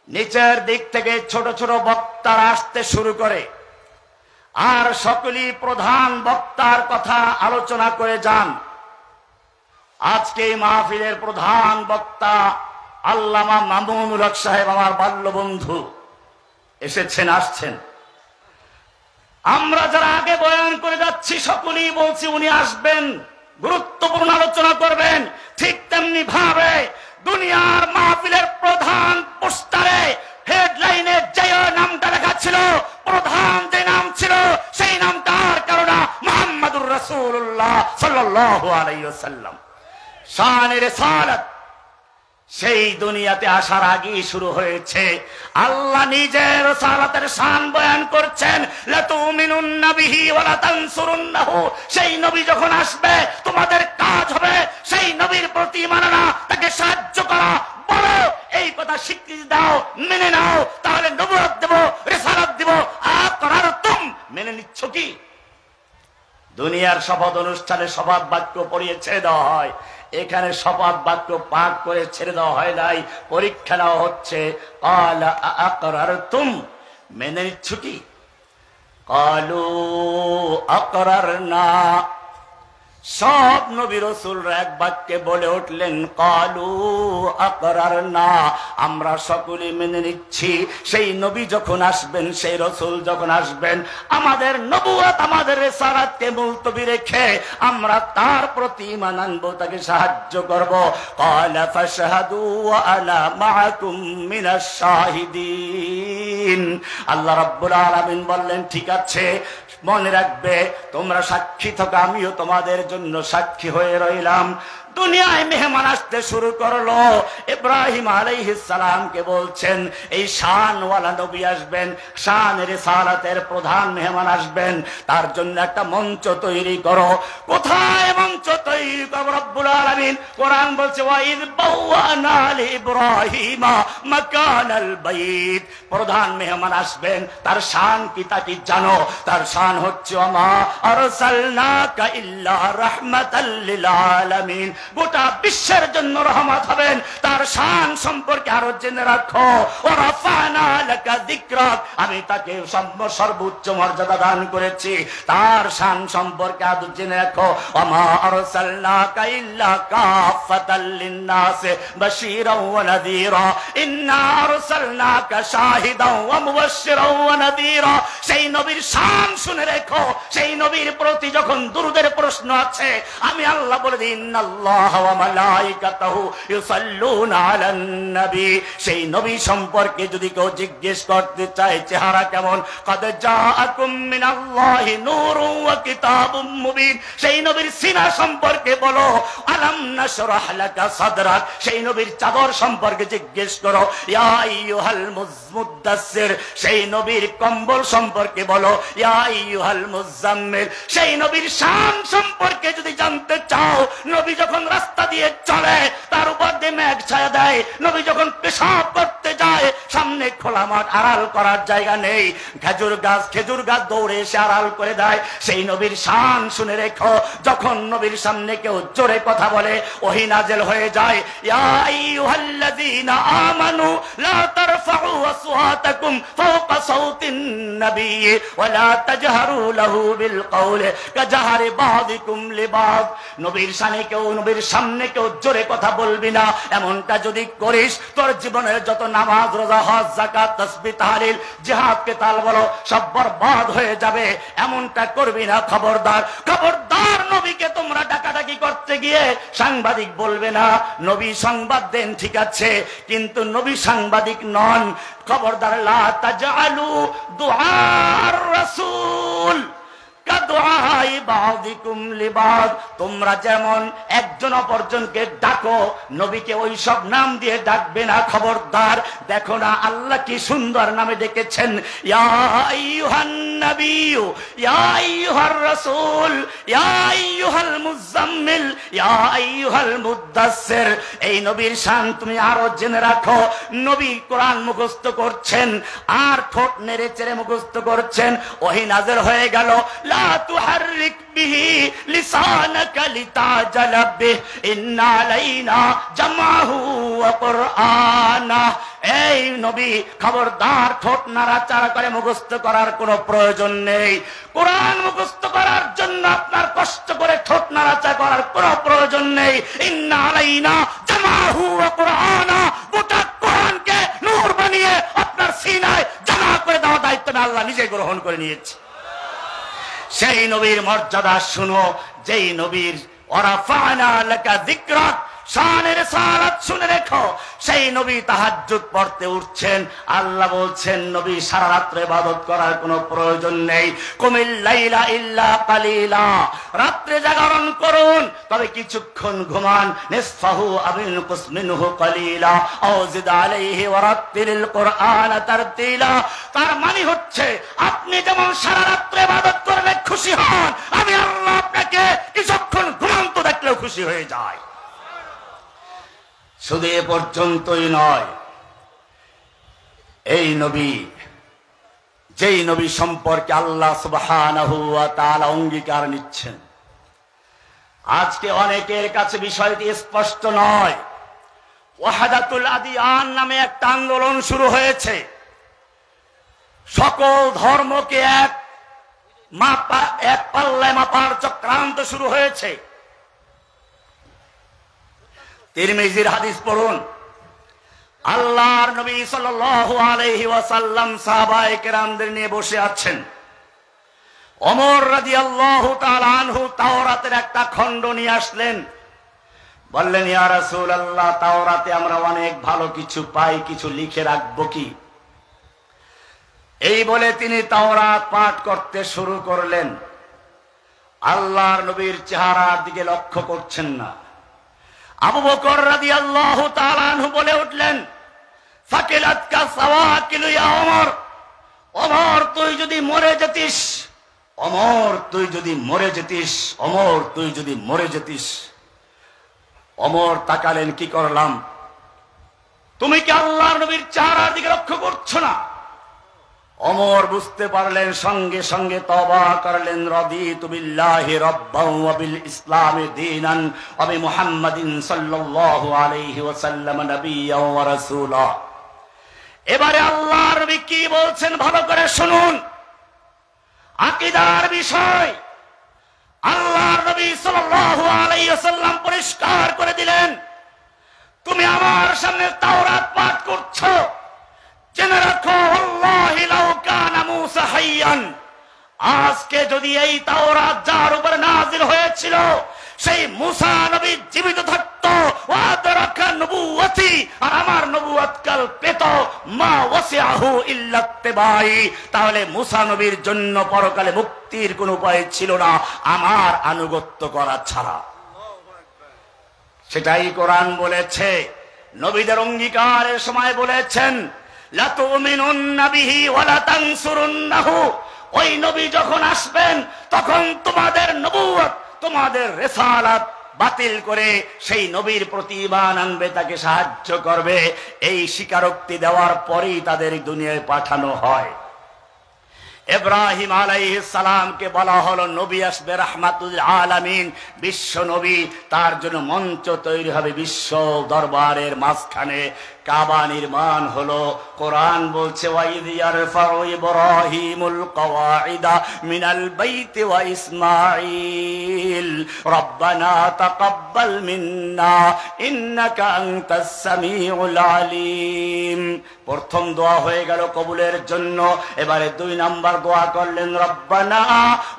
নিচের দিক থেকে ছোট ছোট বক্তারা আসতে শুরু করে, আর সকলেই প্রধান বক্তার কথা আলোচনা করে যান। আজকে এই মাহফিলের প্রধান বক্তা আল্লামা মামুনুল হক সাহেব, আমার বাল্য বন্ধু, এসেছেন, আসছেন। আমরা যারা আগে বয়ান করে যাচ্ছি সকলেই বলছি উনি আসবেন, গুরুত্বপূর্ণ আলোচনা করবেন। ঠিক তেমনি ভাবে দুনিয়ার মাহফিলের প্রধান পোস্টারে হেডলাইনে যে নামটা লেখা ছিল, প্রধান যে নাম ছিল, সেই নামটা আর কারো না, মুহাম্মাদুর রাসূলুল্লাহ সাল্লাল্লাহু আলাইহি ওয়াসাল্লাম। শান রিসালাত সেই দুনিয়াতে আসার আগেই শুরু হয়েছে। আল্লাহ নিজের রিসালাতের শান বয়ান করছেন, লাতুমিনুন্না বিহি ওয়া লা তানসুরুন্নাহু। সেই নবী যখন আসবে তোমাদের কাজ হবে সেই নবীর প্রতি ঈমান আনা, তাকে সাহায্য করা। বলো এই কথা স্বীকৃতি দাও, মেনে নাও, তাহলে নবুয়ত দেব, রিসালাত দেব। আকরারতুম, মেনে নিচ্ছ কি? দুনিয়ার শপথ অনুষ্ঠানে শপথ বাক্য পড়িয়ে ছেড়ে দেওয়া হয়, এখানে শপথ বাক্য পাঠ করে ছেড়ে দেওয়া হয় নাই, পরীক্ষা নেওয়া হচ্ছে। ক্বালা আকরারতুম, মেনে নিচ্ছ কি? ক্বালু আকরারনা। সব নবী রাসূলরা এক বাক্যে বলে উঠলেন, ক্বালু আকরারনা, আমরা সকলে মেনে নিচ্ছি। সেই নবী যখন আসবেন, সেই রাসূল যখন আসবেন, আমাদের নবুয়ত আমাদের রিসালাতকে মুলতবি রেখে আমরা তার প্রতি ঈমান আনবো, তাকে সাহায্য করব। ক্বালা ফাশহাদু ওয়া আনা মাআকুম মিনাশ শাহিদিন। আল্লাহ রাব্বুল আলামিন বললেন, ঠিক আছে, মনে রাখবে, তোমরা সাক্ষী থাকো, আমিও তোমাদের জন্য সাক্ষী হয়ে রইলাম। দুনিয়ায় মেহমান আসতে শুরু করলো। ইব্রাহিম আলাইহিস সালামকে বলছেন, এই শানওয়ালা নবী আসবেন, শান রিসালাতের প্রধান মেহমান আসবেন, তার জন্য একটা মঞ্চ তৈরি করো। কোথায় মঞ্চ তৈরি করব? রব্বুল আলামিন কোরআন বলছে, ওয়াইদ বাওয়ানা লিইব্রাহিমা মাকানাল বাইত। প্রধান মেহমান আসবেন, তার শান কি তা কি জানো? তার শান হচ্ছে, ওমা আরসালনাকা ইল্লা রাহমাতাল লিল আলামিন। গোটা বিশ্বের জন্য রহমত হবেন। তার শান সম্পর্কে আরো জেনে রাখো। ওয়া রাফানা লাকা যিকরাক, আমি তাকে সর্বোচ্চ মর্যাদা দান করেছি। তার শান সম্পর্কে আরো জেনে রাখো। ওমা আরসালনাকা ইল্লা কাফাতাল লিন-নাস বাশীরাও ওয়া নাযীরা, ইন্না আরসালনাকা শাহিদাও ওয়া মুবাশশিরাও ওয়া নাযীরা। সেই নবীর শান শুনে রেখো। সেই নবীর প্রতি যখন দুরূদের প্রশ্ন আছে, আমি আল্লাহ বলে দিই, ইন্নাল্লাহ ওয়া মালাইকাতাহু ইউসাল্লুনা আলান নবী। সেই নবী সম্পর্কে যদি কেউ জিজ্ঞেস করতে চায় চেহারা কেমন, ক্বাদ জাআকুম মিনাল্লাহি নূরুন ওয়া কিতাবুম মুবিন। সেই নবীর সিনা সম্পর্কে বলো, আলাম নাশরাহ লাকা সাদরাক। সেই নবীর চাদর সম্পর্কে জিজ্ঞেস করো, ইয়া আইয়ুহাল মুদ্দাসসির। সেই নবীর কম্বল সম্পর্কে বলো, ইয়া আইয়ুহাল মুজাম্মিল। সেই নবীর শান সম্পর্কে যদি জানতে চাও, নবী যখন রাস্তা দিয়ে চলে তার উপর দিয়ে মেঘ ছায়া দেয়, নবী যখন পেশাব করতে যায় সামনে খোলা মাঠ, আড়াল করার জায়গা নেই, খেজুর গাছ দৌড়ে এসে আড়াল করে দেয়। সেই নবীর শান শুনে রেখো। যখন নবীর সামনে কেউ জোরে কথা বলে, ওহী নাযিল হয়ে যায়, ইয়া আইয়ুহাল্লাযীনা আমানু লা তারফাউ আসওয়াতাকুম ফাওকা সাওতিন নবী ওয়া লা তাজহারু লাহু বিল কওলি কাজহারি বাযিকুম লিবায। নবীর শানে কেউ, নবীর সামনে কেউ জোরে কথা বলবি না। এমনটা যদি করিস, তোর জীবনের যত নামাজ, রোজা, হজ, যাকাত, তাসবিহ, তাহলিল, জিহাদ, কিতাল বলো, সব বরবাদ হয়ে যাবে। এমনটা করবি না। খবরদার, খবরদার। নবীকে তোমরা ডাকাডাকি করতে গিয়ে সাংবাদিক বলবে না। নবী সংবাদ দেন, ঠিক আছে, কিন্তু নবী সাংবাদিক নন। খবরদার, লা তাজআলু দুআর রাসূল কাদুআই বাযিকুম লিবাদ। তোমরা যেমন একজন অপরজনকে ডাকো, নবীকে ওই সব নাম দিয়ে ডাকবে না। খবরদার। দেখো না আল্লাহ কি সুন্দর নামে ডেকেছেন, ইয়া আইয়ুহান নাবিয়্যু, ইয়া আইয়ুহার রাসূল, ইয়া আইয়ুহাল মুজাম্মিল, ইয়া আইয়ুহাল মুদ্দাসসির। এই নবীর শান তুমি আরো জেনে রাখো। নবী কোরআন মুখস্থ করছেন আর ঠোঁট নেড়ে চেড়ে মুখস্থ করছেন। ওহী নাযিল হয়ে গেল, লা তুহাররিক বিহি লিসানাকা লিতাজালা বিহি ইন্না আলাইনা জামাহু ওয়া কুরআনা। এই নবী, খবরদার, ঠোঁট নাড়াচাড়া করে মুখস্থ করার কোনো প্রয়োজন নেই। কোরআন মুখস্থ করার জন্য আপনার কষ্ট করে ঠোঁট নাড়াচাড়া করার কোনো প্রয়োজন নেই। ইন্না আলাইনা জামাহু ওয়া কুরআনা। গোটা কোরআনকে নূর বানিয়ে আপনার সিনায় জমা করে দেওয়ার দায়িত্ব আল্লাহ নিজে গ্রহণ করে নিয়েছে। সেই নবীর মর্যাদা শুনো, যেই নবীর ওয়ারাফা'না লাকা যিকরাক, শানের সালাত শুনে রেখো। সেই নবী তাহাজ্জুদ পড়তে উঠছেন, আল্লাহ বলছেন নবী সারা রাত্র ইবাদত করার কোনো প্রয়োজন নেই। কুমিল লাইলা ইল্লা কালিলা, রাত্রে জাগরণ করুন তবে কিছুক্ষণ ঘুমান। নিসফাহু আবিল কুসমিনহু কালিলা আও জিদ আলাইহি ওয়ারাত্তিলিল কুরআন তারতিলা। তার মানে হচ্ছে আপনি যেমন সারা রাত্র ইবাদত করলে খুশি হন, আমি আল্লাহ আপনাকে কিছুক্ষণ ঘুমান্ত দেখলেও খুশি হয়ে যায়। শুধু এ পর্যন্তই নয়, এই নবী, যেই নবী সম্পর্কে আল্লাহ সুবহানাহু ওয়া তাআলা অঙ্গীকার নিচ্ছেন, আজকে অনেকের কাছে বিষয়টি স্পষ্ট নয়। ওয়াহাদাতুল আদিয়ান নামে একটা আন্দোলন শুরু হয়েছে। সকল ধর্মকে এক পাল্লায় মাপার চক্রান্ত শুরু হয়েছে। তিরমিজির হাদিস পড়ুন, আল্লাহর নবী সাল্লাল্লাহু আলাইহি ওয়াসাল্লাম সাহাবায়ে কেরামদের নিয়ে বসে আছেন। ওমর রাদিয়াল্লাহু তাআলা আনহু তাওরাতের একটা খণ্ড নিয়ে আসলেন। বললেন, ইয়া রাসূলুল্লাহ, তাওরাতে আমরা অনেক ভালো কিছু পাই, কিছু লিখে রাখবো কি? এই বলে তিনি তাওরাত পাঠ করতে শুরু করলেন। আল্লাহর নবীর চেহারার দিকে লক্ষ্য করছেন না। আবু বকর রাদিয়াল্লাহু তাআলা আনহু বলে উঠলেন, ফাকিলাতকা সাওয়াকিল ইয়া ওমর, ওমর তুই যদি মরে যেতিস, ওমর তুই যদি মরে যেতিস, ওমর তুই যদি মরে যেতিস। ওমর তাকালেন, কি করলাম? তুমি কি আল্লাহর নবীর চেহারার দিকে লক্ষ্য করছো না? ওমর বুঝতে পারলেন, সঙ্গে সঙ্গে তওবা করলেন। রাদিতু বিল্লাহি রাব্বান ওয়া বিল ইসলামি দীনান ওয়া বি মুহাম্মাদিন সাল্লাল্লাহু আলাইহি ওয়াসাল্লাম নাবিয়্যান ওয়া রাসূলা। এবারে আল্লাহর নবী কি বলছেন ভালো করে শুনুন। আকীদার বিষয় আল্লাহর নবী সাল্লাল্লাহু আলাইহি ওয়াসাল্লাম পরিষ্কার করে দিলেন, তুমি আমার সামনে তাওরাত পাঠ করছো, জেনে রাখো আল্লাহি লাউ কানা মূসা হাইয়ান, আজকে যদি এই তাওরাত যার উপর নাযিল হয়েছিল সেই মূসা নবী জীবিত থাকতো, ওয়াদারাকা নবুওয়াতি, আর আমার নবুয়ত কাল পেত, মা ওয়াসিআহু ইল্লা ইত্তিবাই, তাহলে মূসা নবীর জন্য পরকালে মুক্তির কোনো উপায় ছিল না আমার আনুগত্য করা ছাড়া। সেটাই কোরআন বলেছে। নবীদের অঙ্গীকারের সময় বলেছেন, লা তুমিনুন্না বিহি ওয়া লা তানসুরুন্নাহু, ওই নবী যখন আসবেন তখন তোমাদের নবুয়ত, তোমাদের রিসালাত বাতিল করে সেই নবীর প্রতি ঈমান আনবে, তাকে সাহায্য করবে। এই স্বীকারোক্তি দেওয়ার পরেই তাদের দুনিয়ায় পাঠানো হয়। ইব্রাহিম আলাইহিস সালামকে বলা হলো নবী আসবে রাহমাতুল আলামিন, বিশ্ব নবী, তার জন্য মঞ্চ তৈরি হবে বিশ্ব দরবারের মাঝখানে। কাবা নির্মাণ হলো। কোরআন বলছে, ওয়াইদ ইয়ারফাউ ইব্রাহিমুল কওয়াইদা মিনাল বাইতি ওয়া ইসমাঈল রব্বানা তাকাব্বাল মিন্না ইন্নাকা আনতাস সামিউল আলিম। প্রথম দোয়া হয়ে গেল কবুলের জন্য। এবারে 2 নাম্বার দোয়া করলেন, রব্বানা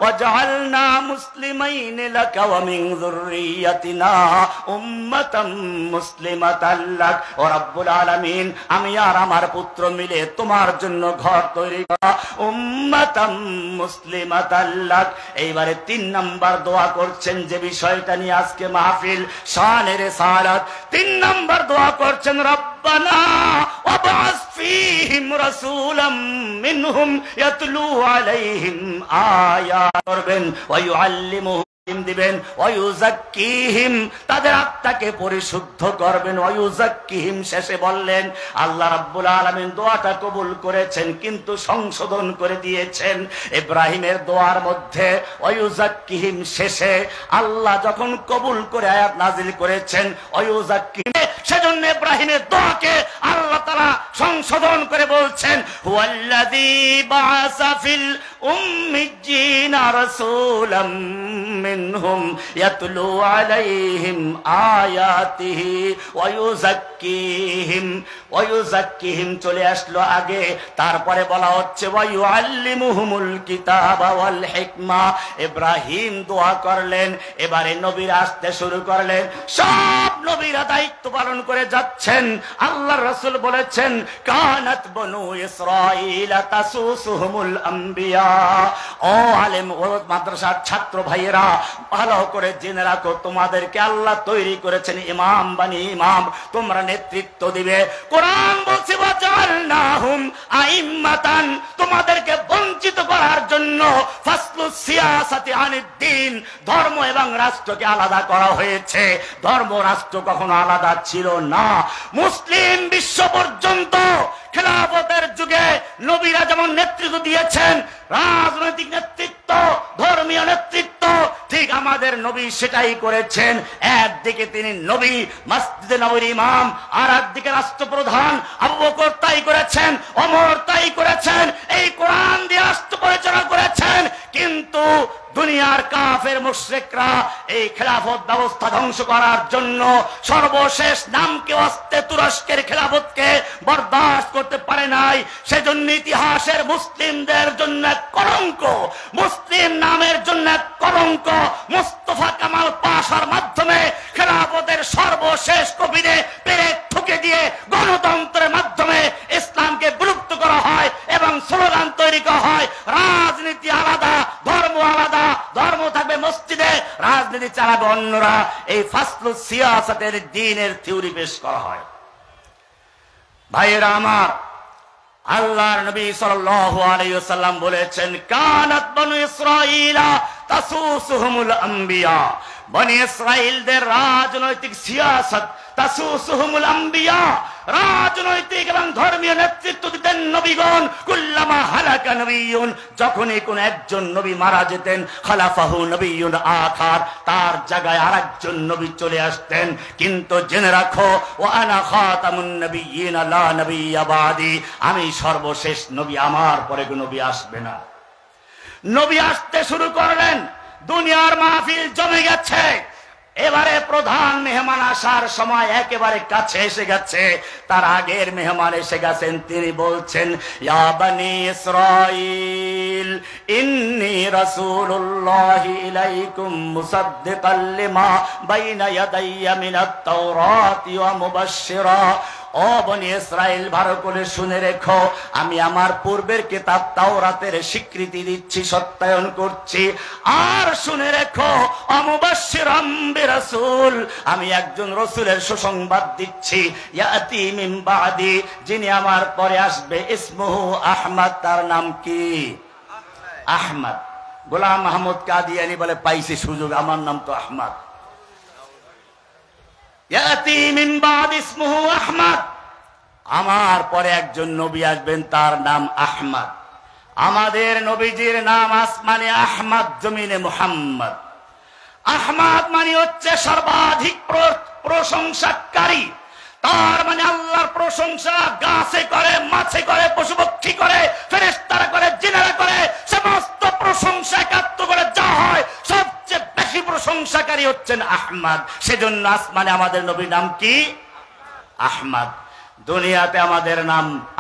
ওয়াজআলনা মুসলিমাইন লাকা ওয়া মিন যুররিয়াতিনা উম্মাতাম মুসলিমাতাল লাক। ও রব্বুল আলামিন, আমি আর আমার পুত্র মিলে তোমার জন্য ঘর তৈরি করা, উম্মাতাম মুসলিমাতাল লাক। এইবারে 3 নাম্বার দোয়া করছেন, যে বিষয়টা নিয়ে আজকে মাহফিল, শানের রিসালাত। 3 নাম্বার দোয়া করছেন, রব্বানা ওয়াবআস ফীহিম রাসূলাম মিনহুম ইয়াতলু আলাইহিম আয়াত করবেন ওয়া ইউআল্লিমুহুম দিবেন ওয়ায়ুযাক্কিহিম, তাদের আত্মাকে পরিশুদ্ধ করবেন। ওয়ায়ুযাক্কিহিম শেষে বললেন, আল্লাহ রাব্বুল আলামিন দোয়াটা কবুল করেছেন কিন্তু সংশোধন করে দিয়েছেন। ইব্রাহিমের দোয়ার মধ্যে ওয়ায়ুযাক্কিহিম শেষে আল্লাহ যখন কবুল করে আয়াত নাজিল করেছেন ওয়ায়ুযাক্কিহিম, সেজন্য ইব্রাহিমের দোয়াকে আল্লাহ তাআলা সংশোধন করে বলছেন, হুয়াল্লাযী বাআসা ফিল উম্মিয়্যিনা রাসূলাম মিনহুম ইয়াতলু আলাইহিম আয়াতিহি ওয়া ইউযাক্কিহিম চলে আসলো আগে, তারপরে বলা হচ্ছে ওয়া ইউআল্লিমুহুমুল কিতাবা ওয়াল হিকমা। ইব্রাহিম দোয়া করলেন, এবারে নবীরা আসতে শুরু করলেন। সব নবীরা দায়িত্ব পালন করে যাচ্ছেন। আল্লাহর রাসূল বলেছেন, কানাত বনু ইসরাঈল তাসুসুহুমুল আম্বিয়া। ও আলেম ও মাদ্রাসার ছাত্র ভাইয়েরা, ভালো করে জেনে রাখো, তোমাদেরকে আল্লাহ তৈরি করেছেন ইমাম বানি ইমাম, তোমরা নেতৃত্ব দিবে। কোরআন বলছে ওয়াজআলনাহুম আইম্মাতান, তোমাদেরকে বঞ্চিত করার জন্য ফাসলুস সিয়াসাতি আনিদ্দিন, ধর্ম এবং রাষ্ট্রকে আলাদা করা হয়েছে। ধর্ম রাষ্ট্র কখনো আলাদা ছিল না। মুসলিম বিশ্ব পর্যন্ত খেলাফতের যুগে নবীরা যেমন নেতৃত্ব দিয়েছেন, রাজনৈতিক নেতৃত্ব, ধর্মীয় নেতৃত্ব, ঠিক আমাদের নবী সেটাই করেছেন। একদিকে তিনি নবী, মসজিদে নববীর ইমাম, আর একদিকে রাষ্ট্রপ্রধান। আবু বকর তাই করেছেন, ওমর তাই করেছেন, এই কোরআন দিয়ে রাষ্ট্র পরিচালনা করেছেন। কিন্তু দুনিয়ার কাফের মুশরিকরা এই খেলাফত ব্যবস্থা ধ্বংস করার জন্য সর্বশেষ নামকে অস্তে তুরস্কের খেলাফতকে বরদাস্ত করতে পারে নাই। সেজন্য ইতিহাসের মুসলিমদের জন্য এক কলঙ্ক, মুসলিম নামের জন্য এক কলঙ্ক। মুস্তাফা কামাল পাশার মাধ্যমে খেলাফতের সর্বশেষ কবিরে পেরে ঠুকে দিয়ে গণতন্ত্রের মাধ্যমে ইসলামকে বিলুপ্ত করা হয় এবং স্লোগান তৈরি করা হয়, রাজনীতি আলাদা, ধর্ম আলাদা, ধর্ম থাকবে মসজিদে, রাজনীতি চালাবে অন্যরা। এই ফাসলুস সিয়াসাতের দ্বীনের থিওরি পেশ করা হয়। ভাইয়েরা আমার, আল্লাহর নবী সাল্লাল্লাহু আলাইহি ওয়াসাল্লাম বলেছেন, কানাত বনু ইসরাঈলা তাসুসুহুমুল আম্বিয়া, বনি ইসরাঈলদের রাজনৈতিক সিয়াসত, তাসুসুহুমুল আম্বিয়া, রাজনৈতিক এবং ধর্মীয় নেতৃত্ব দিতেন নবীগণ। কুল্লামা হালাকা নবিয়্যুন, যখনই কোন একজন নবী মারা যেতেন, খালাফাহু নবিয়্যুন আখার, তার জায়গায় আরেকজন নবী চলে আসতেন। কিন্তু জেনে রাখো, ওয়া আনা খাতামুন নবিয়্যিন লা নবিয়্যা বাদি, আমি সর্বশেষ নবী, আমার পরে কোন নবী আসবে না। নবী আসতে শুরু করলেন, দুনিয়ার মাহফিল জমে গেছে। এবারে প্রধান মেহমান আসার সময় একেবারে কাছে এসে গেছে। তার আগের মেহমান এসে গেছেন, তিনি বলছেন, ইয়া বনি ইসরাঈল ইন্নী রাসূলুল্লাহি ইলাইকুম মুসাদ্দিকাল লিমা বাইনা ইয়াদাইয়া মিনাত তাওরাতি ওয়া মুবাশশিরা। ও বনি ইসরাইল, ভালো করে শুনে রেখো, আমি আমার পূর্বের কিতাব তাওরাতের স্বীকৃতি দিচ্ছি, সত্যায়ন করছি। আর শুনে রেখো, অমুবাশশিরাম বিরাসূল, আমি একজন রাসূলের সুসংবাদ দিচ্ছি। ইয়াতি মিন বাদি, যিনি আমার পরে আসবে, ইসমুহু আহমদ, তার নাম কি? আহমদ। গোলাম মাহমুদ কাদিয়ানী বলে, পাইছি সুযোগ, আমার নাম তো আহমদ। ইয়াতি মিন বাদি ইসমুহু আহমদ, আমার পরে একজন নবী আসবেন, তার নাম আহমদ। আমাদের নবীজির নাম আসমানে আহমদ, জমিনে মুহাম্মদ। আহমদ মানে হচ্ছে সর্বাধিক প্রশংসাকারী। তার মানে আল্লাহর প্রশংসা গাছে করে, মাছে করে, পশু পক্ষী করে, ফেরেশতারা করে, জিনেরা করে, সমস্ত প্রশংসা একাত্ম করে যা হয়, সবচেয়ে বেশি প্রশংসাকারী হচ্ছেন আহমদ। সেজন্য আসমানে আমাদের নবীর নাম কি? আহমদ। দুনিয়াতে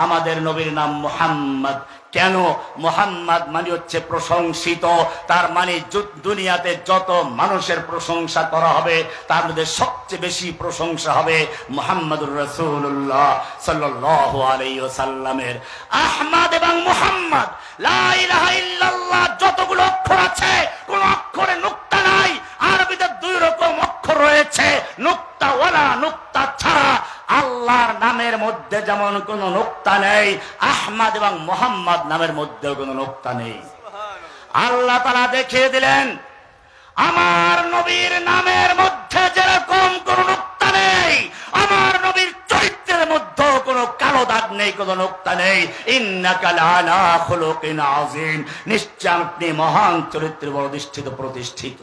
আমাদের নবীর নাম মুহাম্মদ। কেন? মুহাম্মদ মানে হচ্ছে প্রশংসিত। তার মানে দুনিয়াতে যত মানুষের প্রশংসা করা হবে, তার মধ্যে সবচেয়ে বেশি প্রশংসা হবে মুহাম্মদুর রাসূলুল্লাহ সাল্লাল্লাহু আলাইহি ওয়াসাল্লামের। আহমদ এবং মুহাম্মদ, লা ইলাহা ইল্লাল্লাহ, যতগুলো অক্ষর আছে, কোন অক্ষরে নুক্তা নাই। আরবিতে দুই রকম অক্ষর রয়েছে, নুক্তা ওয়ালা, নুক্তা ছাড়া। আল্লাহর নামের মধ্যে যেমন কোন নুক্তা নেই, আহমদ এবং মুহাম্মদ নামের মধ্যেও কোন নুক্তা নেই। আল্লাহ তাআলা দেখিয়ে দিলেন, আমার নবীর নামের মধ্যে যেরকম কোন নুক্তা নেই, আমার নবীর চরিত্রের মধ্যে কোনো কালো দাগ নেই, কোনো নুক্তা নেই। ইন্নাকা লাআলা খুলুকিন আযীম, নিশ্চয় আপনি মহান চরিত্রে অধিষ্ঠিত, প্রতিষ্ঠিত।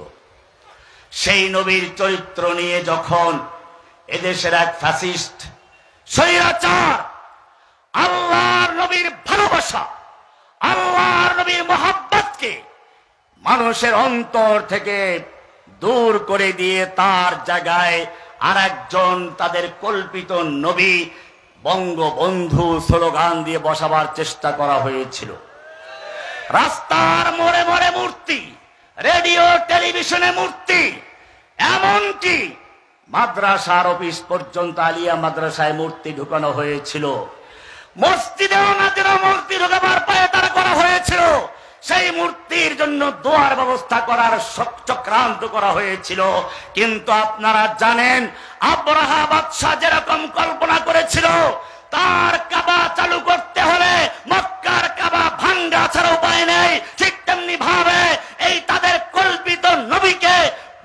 সেই নবীর চরিত্র নিয়ে যখন এদেশের এক ফ্যাসিস্ট স্বৈরাচার আল্লাহর নবীর ভালোবাসা, আল্লাহর নবীর মহব্বতকে মানুষের অন্তর থেকে দূর করে দিয়ে তার জায়গায় আরেকজন তাদের কল্পিত নবী বঙ্গবন্ধু স্লোগান দিয়ে বসাবার চেষ্টা করা হয়েছিল। রাস্তার মোড়ে মোড়ে মূর্তি, রেডিও টেলিভিশনে মূর্তি, এমনকি মাদ্রাসার অফিস পর্যন্ত আলিয়া মাদ্রাসায় মূর্তি ঢুকানো হয়েছিল। মসজিদে ওনাদের মূর্তি ঢোকাবার পায়ে তারা করা হয়েছিল। সেই মূর্তির জন্য দোয়ার ব্যবস্থা করার চক্রান্ত করা হয়েছিল। কিন্তু আপনারা জানেন আব্রাহা বাদশা যেরকম কল্পনা করেছিল, তার কাবা চালু করতে হলে মক্কার কাবা ভাঙ্গা ছাড়া উপায় নেই, ঠিক তেমনি ভাবে এই তাদের কল্পিত নবীকে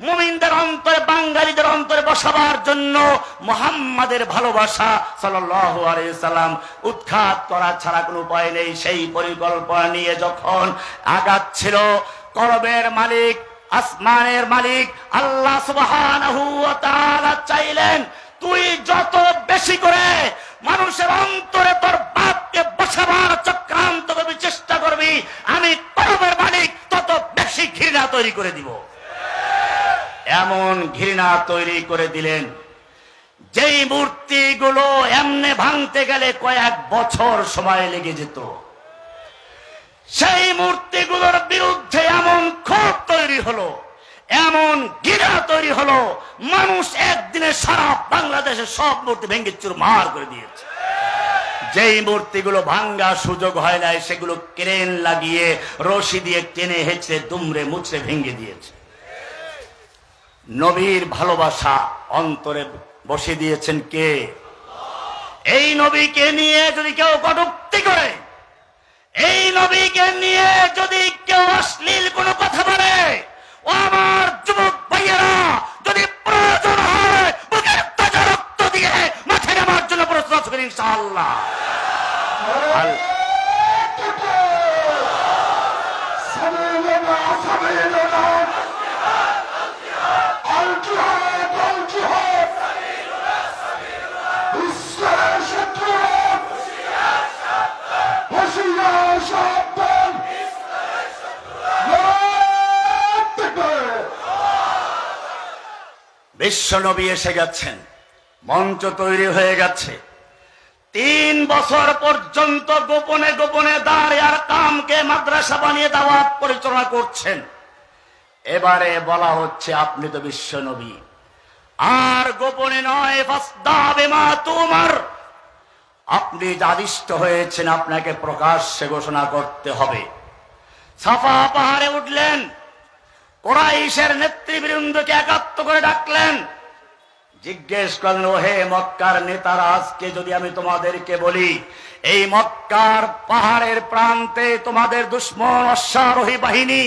মুমিনদের অন্তরে, বাঙালিদের অন্তরে বসাবার জন্য মুহাম্মাদের ভালোবাসা সাল্লাল্লাহু আলাইহি সাল্লাম উৎখাত করা ছাড়া কোনো উপায় নেই। সেই পরিকল্পনা নিয়ে যখন আগাচ্ছিল, করবের মালিক, আসমানের মালিক আল্লাহ সুবহানাহু ওয়া তাআলা চাইলেন, তুই যত বেশি করে মানুষের অন্তরে তোর বাপকে বসাবার চক্রান্ত করবি, চেষ্টা করবি, আমি করবের মালিক তত বেশি ঘৃণা তৈরি করে দিব। এমন ঘৃণা তৈরি করে দিলেন, যেই মূর্তিগুলো এমনে ভাঙতে গেলে কয়েক বছর সময় লেগে যেত, সেই মূর্তিগুলোর বিরুদ্ধে এমন ক্ষোভ তৈরি হলো, এমন ঘৃণা তৈরি হলো, মানুষ একদিনে সারা বাংলাদেশের সব মূর্তি ভেঙে চুরমার করে দিয়েছে। যেই মূর্তিগুলো ভাঙ্গা সুযোগ হয় নাই, সেগুলো ক্রেন লাগিয়ে রশি দিয়ে টেনে হেঁচড়ে দুমড়ে মুচড়ে ভেঙে দিয়েছে। নবীর ভালোবাসা অন্তরে বসে দিয়েছেন কে? এই নবীকে নিয়ে যদি কেউ কটূক্তি করে, এই নবীকে নিয়ে যদি কেউ অশ্লীল কোনো কথা বলে, ও আমার যুবক ভাইয়েরা, যদি প্রয়োজন হয় বুকের তাজা রক্ত দিয়ে মাঠে নামার জন্য প্রস্তুত আছেন ইনশাআল্লাহ। বিশ্ব নবী এসে গেছেন, মঞ্চ তৈরি হয়ে গেছে। 3 বছর পর্যন্ত গোপনে গোপনে দাঁড়িয়ে আর কামকে মাদ্রাসা বানিয়ে দাওয়াত পরিচালনা করছেন। এবারে বলা হচ্ছে আপনি তো বিশ্ব নবী, আর গোপনে নয়, ফাসদা বিমা তুমার, আপনি আদিষ্ট হয়েছেন, আপনাকে প্রকাশ্যে ঘোষণা করতে হবে। সাফা পাহাড়ে উঠলেন, কুরাইশের নেতৃবৃন্দকে একাত্ম করে ডাকলেন, জিজ্ঞেস করলেন, ওহে মক্কার নেতারা, আজকে যদি আমি তোমাদেরকে বলি এই মক্কার পাহাড়ের প্রান্তে তোমাদের দুশমন অশ্বারোহী বাহিনী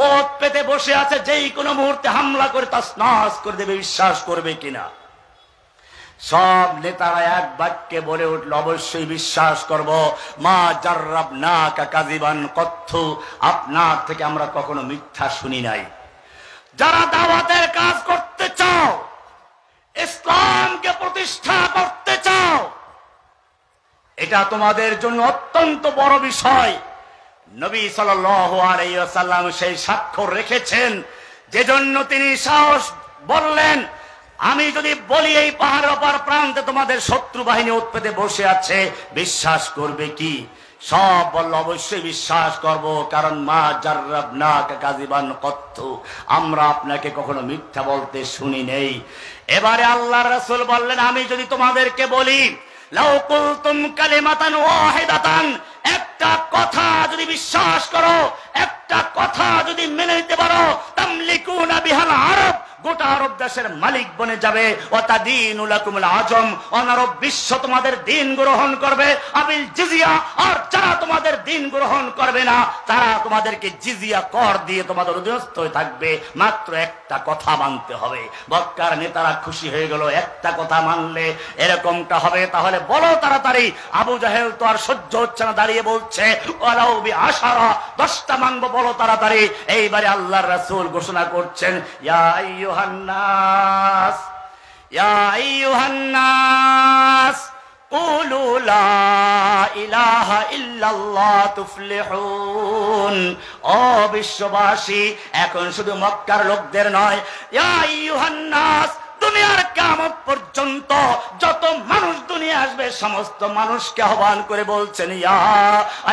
ওত পেতে বসে আছে, যেই কোনো মুহূর্তে হামলা করে তাসনাস করে দেবে, বিশ্বাস করবে কিনা? সব নেতারা এক বাক্যে বলে উঠল, অবশ্যই বিশ্বাস করব। মা জাররাবনাকা কাযিবান কত্তু, আপনার থেকে আমরা কখনো মিথ্যা শুনি নাই। যারা দাওয়াতের কাজ করতে চাও, ইসলামকে প্রতিষ্ঠা করতে চাও, এটা তোমাদের জন্য অত্যন্ত বড় বিষয়। নবী সাল্লাল্লাহু আলাইহি ওয়াসাল্লাম সেই স্বাক্ষর রেখেছেন, যে জন্য তিনি সাহস বললেন, আমি যদি বলি এই পাহাড়ের অপর প্রান্তে তোমাদের শত্রু বাহিনী উৎপেতে বসে আছে, বিশ্বাস করবে কি? সব বলল, অবশ্যই বিশ্বাস করব, কারণ মা জাররাবনাকা কাযিবান কত্তু, আমরা আপনাকে কখনো মিথ্যা বলতে শুনি নেই। এবারে আল্লাহর রাসূল বললেন, আমি যদি তোমাদেরকে বলি লাউ কুলতুম কালিমাতান ওয়াহিদাতান, একটা কথা যদি বিশ্বাস করো, একটা কথা যদি মেনে নিতে পারো, তামলিকুনা বিহাল আরব, গোটা আরব দেশের মালিক বনে যাবে। ওয়াতাদিনু লাকুমুল আজম, অনারব বিশ্ব তোমাদের দিন গ্রহণ করবে। আবিল জিজিয়া, আর যারা তোমাদের দিন গ্রহণ করবে না, তারা তোমাদেরকে জিজিয়া কর দিয়ে তোমাদের অধীনস্থ হয়ে থাকবে। মাত্র একটা কথা মানতে হবে। মক্কার নেতারা খুশি হয়ে গেল, একটা কথা মানলে এরকমটা হবে, তাহলে বলো তাড়াতাড়ি। আবু জাহেল তো আর সহ্য হচ্ছে না, দাঁড়িয়ে বলছে, ওয়ালাউ বিআশারা, 10টা মানবো, বলো তাড়াতাড়ি। এইবারে আল্লাহর রাসূল ঘোষণা করছেন, ইয়া আইয়ুহান নাস, ইয়া আইয়ুহান নাস, কুলু লা ইলাহা ইল্লাল্লাহ তুফলিহুন। ও বিশ্ববাসী, এখন শুধু মক্কার লোকদের নয়, ইয়া আইয়ুহান নাস, দুনিয়ার কিয়ামত পর্যন্ত যত মানুষ দুনিয়ার আসবে সমস্ত মানুষকে আহ্বান করে বলছেন, ইয়া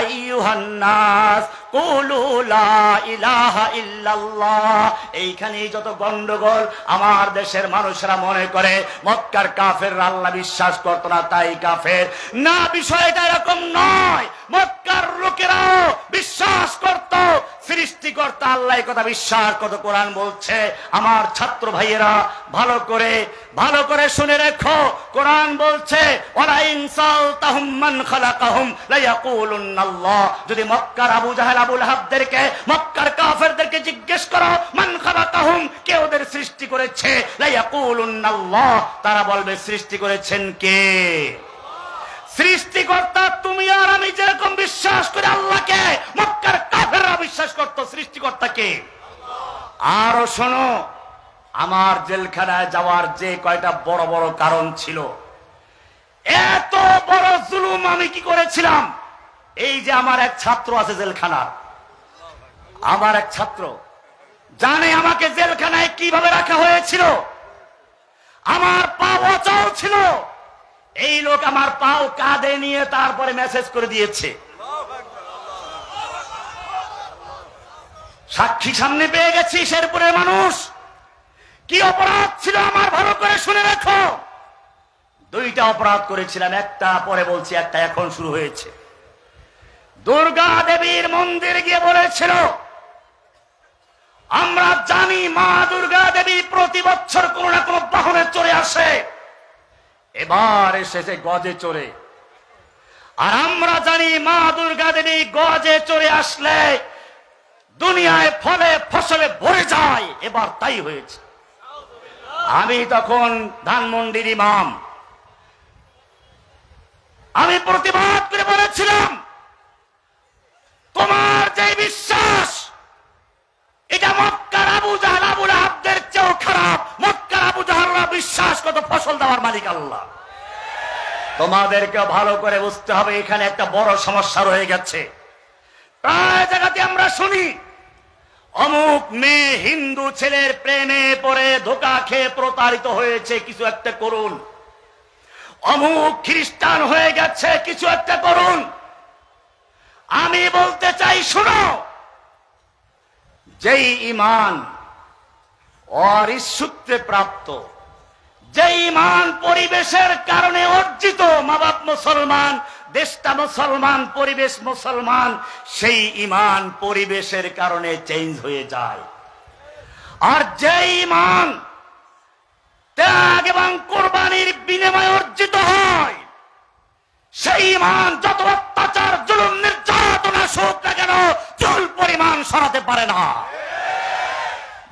আইয়ুহান নাস কুলু লা ইলাহা ইল্লাল্লাহ। এইখানেই যত গন্ডগোল। আমার দেশের মানুষরা মনে করে মক্কার কাফেররা আল্লাহ বিশ্বাস করতো না তাই কাফের। না, বিষয়টা এরকম নয়। মক্কার লোকেরাও বিশ্বাস করত সৃষ্টিকর্তা আল্লাহ, কথা বিশ্বাস করত। কোরআন বলছে, আমার ছাত্র ভাইয়েরা ভালো করে শুনে রেখো। কোরআন বলছে, ওয়ালা ইন সালতাহুম মান খালাকাহুম লা ইয়াকুলুনাল্লাহ। যদি মক্কার আবু জাহেল আবু লাহাবদেরকে, মক্কার কাফেরদেরকে জিজ্ঞেস করো মান খালাকাহুম, কে ওদের সৃষ্টি করেছে, লা ইয়াকুলুনাল্লাহ, তারা বলবে সৃষ্টি করেছেন কে? সৃষ্টিকর্তা তুমি আর আমি যেরকম বিশ্বাস করি আল্লাহকে, মক্কার কাফেররা বিশ্বাস করত সৃষ্টিকর্তাকে। আরো শোনো, আমার জেলখানায় যাওয়ার যে কয়টা বড় বড় কারণ ছিল, এত বড় জুলুম আমি কি করেছিলাম। এই যে আমার এক ছাত্র আছে জেলখানার, আমার এক ছাত্র জানে আমাকে জেলখানায় কিভাবে রাখা হয়েছিল। আমার পা অচল ছিল, এই লোক আমার পাও কাঁধে নিয়ে তারপরে মেসেজ করে দিয়েছে। সাক্ষী সামনে পেয়ে গেছি, শেরপুরের মানুষ। কি অপরাধ ছিল আমার, ভালো করে শুনে রাখো। দুইটা অপরাধ করেছিলাম, একটা পরে বলছি, একটা এখন শুরু হয়েছে। দুর্গা দেবীর মন্দির গিয়ে বলেছিল, আমরা জানি মা দুর্গা দেবী প্রতি বছর কোন না কোন বাহনে চড়ে আসে, এবার এসেছে গজে চড়ে। আর আমরা জানি মা দুর্গা দেবী গজে চড়ে আসলে দুনিয়ায় ফলে ফসলে ভরে যায়, এবার তাই হয়েছে। আমি তখন ধানমন্ডির ইমাম, আমি প্রতিবাদ করে বলেছিলাম, তোমার যে বিশ্বাস এটা মক্কার আবু জাহেল আবু লাহাবদের চেয়েও খারাপ। মক্কার আবু জাহেলরা বিশ্বাস কত ফসল দেওয়ার মালিক আল্লাহ। তোমাদেরকে ভালো করে বুঝতে হবে, এখানে একটা বড় সমস্যা রয়ে গেছে। প্রায় জায়গাতে আমরা শুনি, অমুক মেয়ে হিন্দু ছেলের প্রেমে পড়ে ধোঁকা খেয়ে প্রতারিত হয়েছে, কিছু একটা করুন। অমুক খ্রিস্টান হয়ে গেছে, কিছু একটা করুন। আমি বলতে চাই, শুনো, যেই ঈমান অরিসূত্রে প্রাপ্ত, যে ঈমান পরিবেশের কারণে অর্জিত, মা বাপ মুসলমান, দেশটা মুসলমান, পরিবেশ মুসলমান, সেই ঈমান পরিবেশের কারণে চেঞ্জ হয়ে যায়। আর যে ঈমান ত্যাগ এবং কোরবানির বিনিময়ে অর্জিত হয়, সেই ঈমান যত অত্যাচার জুলুম নির্যাতন আসুক না কেন, চুল পরিমাণ সরাতে পারে না।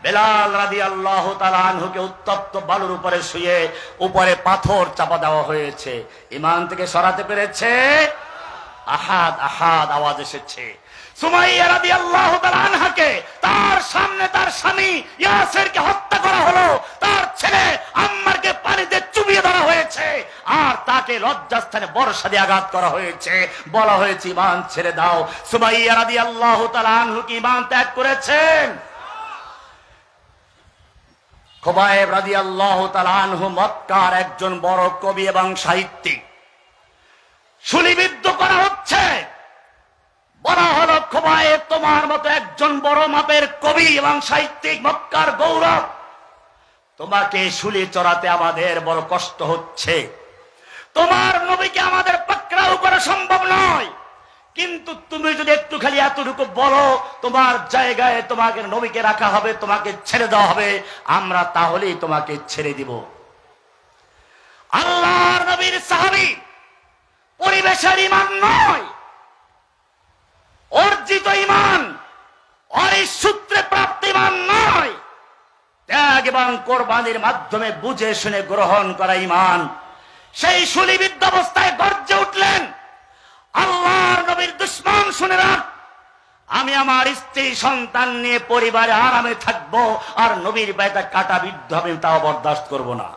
বেলাল রাদিয়াল্লাহু তাআলা আনহুকে উত্তপ্ত বালুর উপরে শুয়ে উপরে পাথর চাপা দেওয়া হয়েছে, ঈমান থেকে সরাতে পেরেছে? আহাদ আহাদ আওয়াজ এসেছে। সুমাইয়া রাদিয়াল্লাহু তাআলা আনহাকে তার সামনে তার স্বামী ইয়াসিরকে হত্যা করা হলো, তার ছেলে আম্মারকে পানিতে চুবিয়ে ধরা হয়েছে, আর তাকে লজ্জাস্থানে বর্ষা দিয়ে আঘাত করা হয়েছে। বলা হয়েছে ঈমান ছেড়ে দাও। সুমাইয়া রাদিয়াল্লাহু তাআলা আনহু কি ঈমান ত্যাগ করেছেন? খুবাইব রাদিয়াল্লাহু তাআলা আনহু মক্কার একজন বড় কবি এবং সাহিত্যিক। শুলিবিদ্ধ করা হচ্ছে, বলা হলো, খুবাইব তোমার মতো একজন বড় মাপের কবি এবং সাহিত্যিক, মক্কার গৌরব, তোমাকে শুলি চড়াতে আমাদের বড় কষ্ট হচ্ছে। তোমার নবীকে আমাদের পাকড়াও করা সম্ভব নয়, কিন্তু তুমি যদি একটু খালি এতটুকু বলো তোমার জায়গায় তোমাকে নবীকে রাখা হবে, তোমাকে ছেড়ে দেওয়া হবে, আমরা তাহলেই তোমাকে ছেড়ে দিব। আল্লাহর নবীর সাহাবী পরিবেশের ঈমান নয়, অর্জিত ঈমান, অরিসূত্রে প্রাপ্ত ঈমান নয়, ত্যাগ এবং কোরবানির মাধ্যমে বুঝে শুনে গ্রহণ করা ঈমান। সেই শুলিবিদ্ধ অবস্থায় গর্জে উঠলেন, আল্লাহর নবীর দুশমন শুনে রাখ, আমি আমার স্ত্রী সন্তান নিয়ে পরিবারে আরামে থাকবো, আর নবীর বাইটা কাটা বিদ্ধ হবে তাও বরদাস্ত করব না।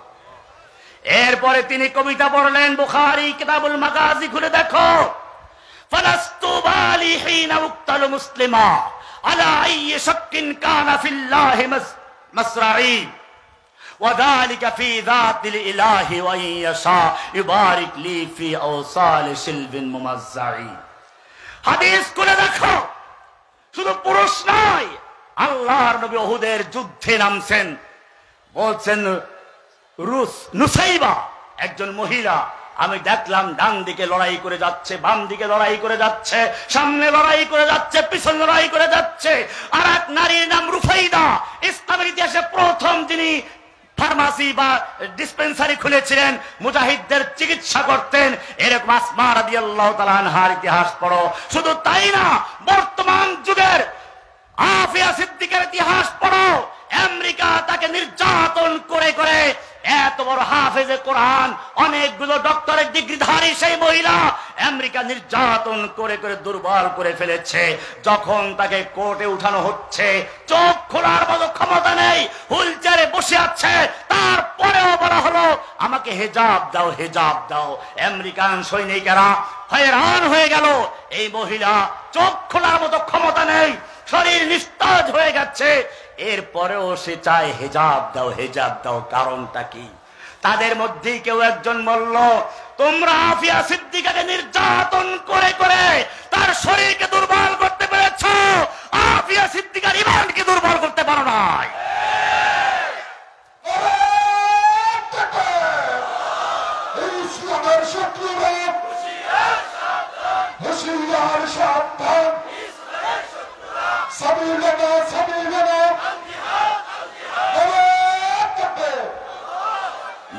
এরপরে তিনি কবিতা পড়লেন, বুখারী কিতাবুল মাগাজি খুলে দেখো, ফালাস্তু বালি হিনা উক্তালু মুসলিমা আলা আইয়ি শাক্কিন কানা ফিল্লাহি মাসরাঈ ওয়াযালিকা ফি যাতিল ইলাহি ওয়া ইয়াশা ইউবারিক লি ফি আওসাল শিলবিন মুমাজ্জাই। হাদিস করে দেখো, শুধু পুরুষ নয়, আল্লাহর নবী উহুদের যুদ্ধে নামছেন। বলছেন নুসাইবা একজন মহিলা, আমি দেখলাম ডান দিকে লড়াই করে যাচ্ছে, বাম দিকে লড়াই করে যাচ্ছে, সামনে লড়াই করে যাচ্ছে, পিছনে লড়াই করে যাচ্ছে। আর এক নারীর নাম রুফাইদা, ইসলামের ইতিহাসে প্রথম যিনি ফার্মাসি বা ডিসপেন্সারি খুলেছিলেন, মুজাহিদদের চিকিৎসা করতেন। এরকম আসমা রাদিয়াল্লাহু তাআলা আনহার ইতিহাস পড়ো। শুধু তাই না, বর্তমান যুগের আফিয়া সিদ্দিকের ইতিহাস পড়ো। আমেরিকা তাকে নির্যাতন করে করে এত বড় হাফেজে কোরআন, অনেকগুলো ডক্টরেট ডিগ্রিধারী সেই মহিলা আমেরিকা নির্যাতন করে করে দুর্বল করে ফেলেছে। যখন তাকে কোর্টে উঠানো হচ্ছে, চোখ খোলার মতো ক্ষমতা নেই, হুইল চেয়ারে বসে আছে, তারপরেও বলা হলো আমাকে হেজাব দাও, হেজাব দাও। আমেরিকান সৈনিকেরা হয়রান হয়ে গেল। এই মহিলা চোখ খোলার মতো ক্ষমতা নেই, শরীর নিস্তেজ হয়ে গেছে, এরপরেও সে চায় হেজাব দাও, হেজাব দাও। কারণটা কি? তাদের মধ্যেই কেউ একজন বলল, তোমরা আফিয়া সিদ্দিকাকে নির্যাতন করে করে তার শরীরকে দুর্বল করতে পেরেছ, আফিয়া সিদ্দিকার ঈমানকে দুর্বল করতে পারো নাই। ইসলামের শত্রুরা হুঁশিয়ার সাবধান, সাবিলানা সাবিলানা।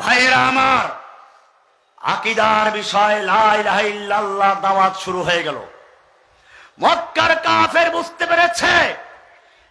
ভাইয়েরা আমার, আকীদার বিষয় লা ইলাহা ইল্লাল্লাহ দাওয়াত শুরু হয়ে গেল। মক্কার কাফের বুঝতে পেরেছে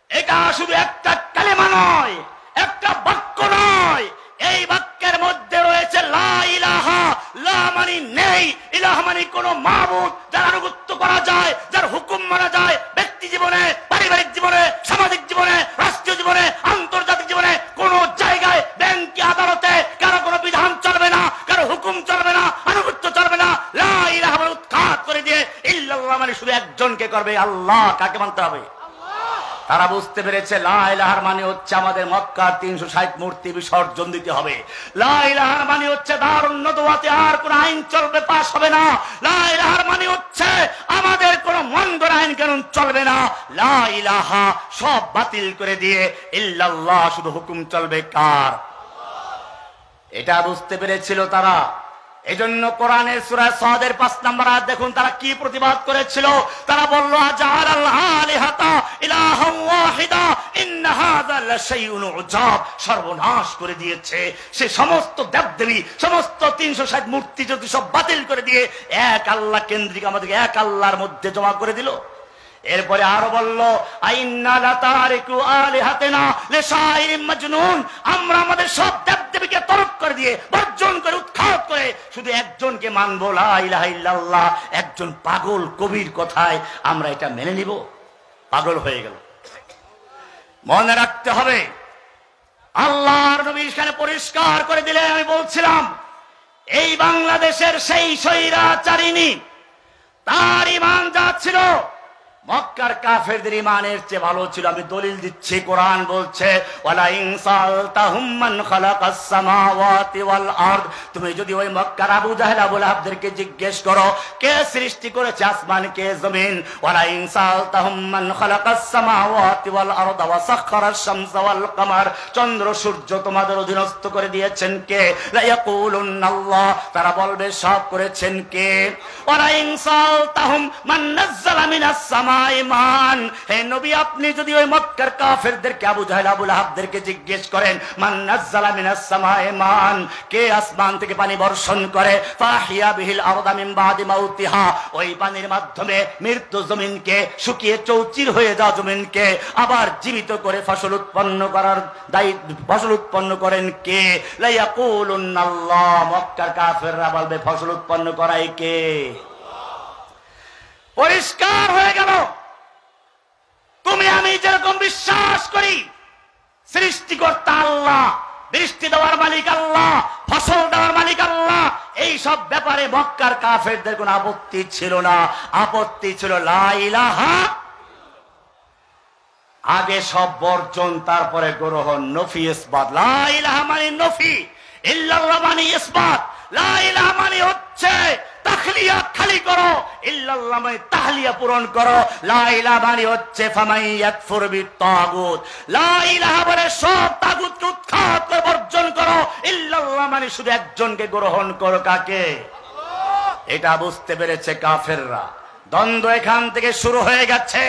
এটা শুধু একটা কালেমা নয়, একটা বাক্য নয়, এই বাক্যের মধ্যে রয়েছে লা ইলাহা। লা মানে নেই, ইলাহা মানে কোন মাবুদ যার আনুগত্য করা যায়, যার হুকুম মানা যায়, ব্যক্তি জীবনে, পারিবারিক জীবনে, সামাজিক জীবনে, রাষ্ট্রীয় জীবনে, আন্তর্জাতিক জীবনে, কোন জায়গায়, ব্যাংকে, আদালতে কারো কোনো বিধান চলবে না, কারো হুকুম চলবে না, আনুগত্য চলবে না। লা ইলাহা মানে উৎখাত করে দিয়ে ইল্লাল্লাহ মানে শুধু একজনকে করবে, আল্লাহ। কাকে মানতে হবে? তারা বুঝতে পেরেছে লা ইলাহার মানে হচ্ছে আমাদের মক্কার 360 মূর্তি বিসর্জন দিতে হবে। লা ইলাহার মানে হচ্ছে দারুন নদওয়াতে আর কোন আইন চলবে, পাশ হবে না। লা ইলাহার মানে হচ্ছে আমাদের কোন মন্দর আইন কানুন চলবে না। লা ইলাহা সব বাতিল করে দিয়ে ইল্লাল্লাহ শুধু হুকুম চলবে কার? এটা বুঝতে পেরেছিল তারা। এজন্য কোরআনের সূরা সাদের 5 নম্বর আয়াত দেখুন তারা কি প্রতিবাদ করেছিল। তারা বলল আজাল আলিহাতা ইলাহান ওয়াহিদা ইন্না হাযা লাশাইউন উজাব। সর্বনাশ করে দিয়েছে সে সমস্ত দেবদেবী, সমস্ত 360 মূর্তি যদি সব বাতিল করে দিয়ে এক আল্লাহ কেন্দ্রিক আমাদেরকে এক আল্লাহর মধ্যে জমা করে দিল। এরপরে আরো বলল আইন্না লাতারিকু আলিহাতিনা লিশাইরিন মাজনুন। আমরা আমাদের সব দেবদেবীকে তরক করে দিয়ে, বর্জন করে, উৎখাত করে শুধু একজনকে মানব, লা ইলাহা ইল্লাল্লাহ। একজন পাগল কবির কথায় আমরা এটা মেনে নিব? পাগল হয়ে গেল। মনে রাখতে হবে, আল্লাহর নবী এখানে পরিষ্কার করে দিলে। আমি বলছিলাম এই বাংলাদেশের সেই স্বৈরাচারিণী, তার ঈমান যা ছিল মক্কার কাফেরদের ঈমানের চেয়ে ভালো ছিল। আমি দলিল দিচ্ছি, কোরআন বলছে ওয়ালা ইন সালতাহুম মান খালাকাস সামাওয়াতি ওয়াল আরদ। তুমি যদি ওই মক্কার আবু জাহেল, আবু লাহাবদেরকে জিজ্ঞেস করো কে সৃষ্টি করেছে আসমান, কে জমিন, ওয়ালা ইন সালতাহুম মান খালাকাস সামাওয়াতি ওয়াল আরদ ওয়া সাখখারাশ শামসা ওয়াল কমার। চন্দ্র সূর্য তোমাদের অধীনস্থ করে দিয়েছেন কে? লা ইয়াকুলুনাল্লাহ। তারা বলবে সব করেছেন কে? ওয়ালা ইন সালতাহুম মান নাযালা মিনাস সামা ইমান। হে নবী, আপনি যদি ওই মক্কার কাফেরদেরকে, আবু জাহেল, আবু লাহাবদেরকে জিজ্ঞেস করেন মান নাযালা মিনাস সামায়ে মান, কে আসমান থেকে পানি বর্ষণ করে, ফাহিয়া বিহিল আরদা মিন বাদি মাউতিহা, ওই পানির মাধ্যমে মৃত্যু জমিনকে, শুকিয়ে চৌচির হয়ে যাওয়া জমিনকে আবার জীবিত করে ফসল উৎপন্ন করার দায়িত্ব, ফসল উৎপন্ন করেন কে? লা ইয়াকুলুনাল্লাহ। মক্কার কাফেররা বলবে ফসল উৎপন্ন করায় কে? পরিষ্কার হয়ে গেল। তুমি আমি যেরকম বিশ্বাস করি সৃষ্টিকর্তা আল্লাহ, বৃষ্টি দেওয়ার মালিক আল্লাহ, ফসল দেওয়ার মালিক আল্লাহ, এই সব ব্যাপারে মক্কার কাফেরদের কোনো আপত্তি ছিল না। আপত্তি ছিল লা ইলাহা। আগে সব বর্জন, তারপরে গ্রহণ। নফি ইসবাত। লা ইলাহা মানে নফি, ইল্লাল্লাহ মানে ইসবাত। লা ইলাহা মানে হচ্ছে তাখলিয়া, খালি করো। ইল্লাল্লাহ মানে তাহলিয়া, পূরণ করো। লা ইলাহা মানে হচ্ছে ফামাই ইয়াকফুর বিত্তাগুত। লা ইলাহা মানে সব তাগুতকে উৎখাত করে বর্জন করো। ইল্লাল্লাহ মানে শুধু একজনকে গ্রহণ করো। কাকে? এটা বুঝতে পেরেছে কাফেররা। দ্বন্দ্ব এখান থেকে শুরু হয়ে গেছে।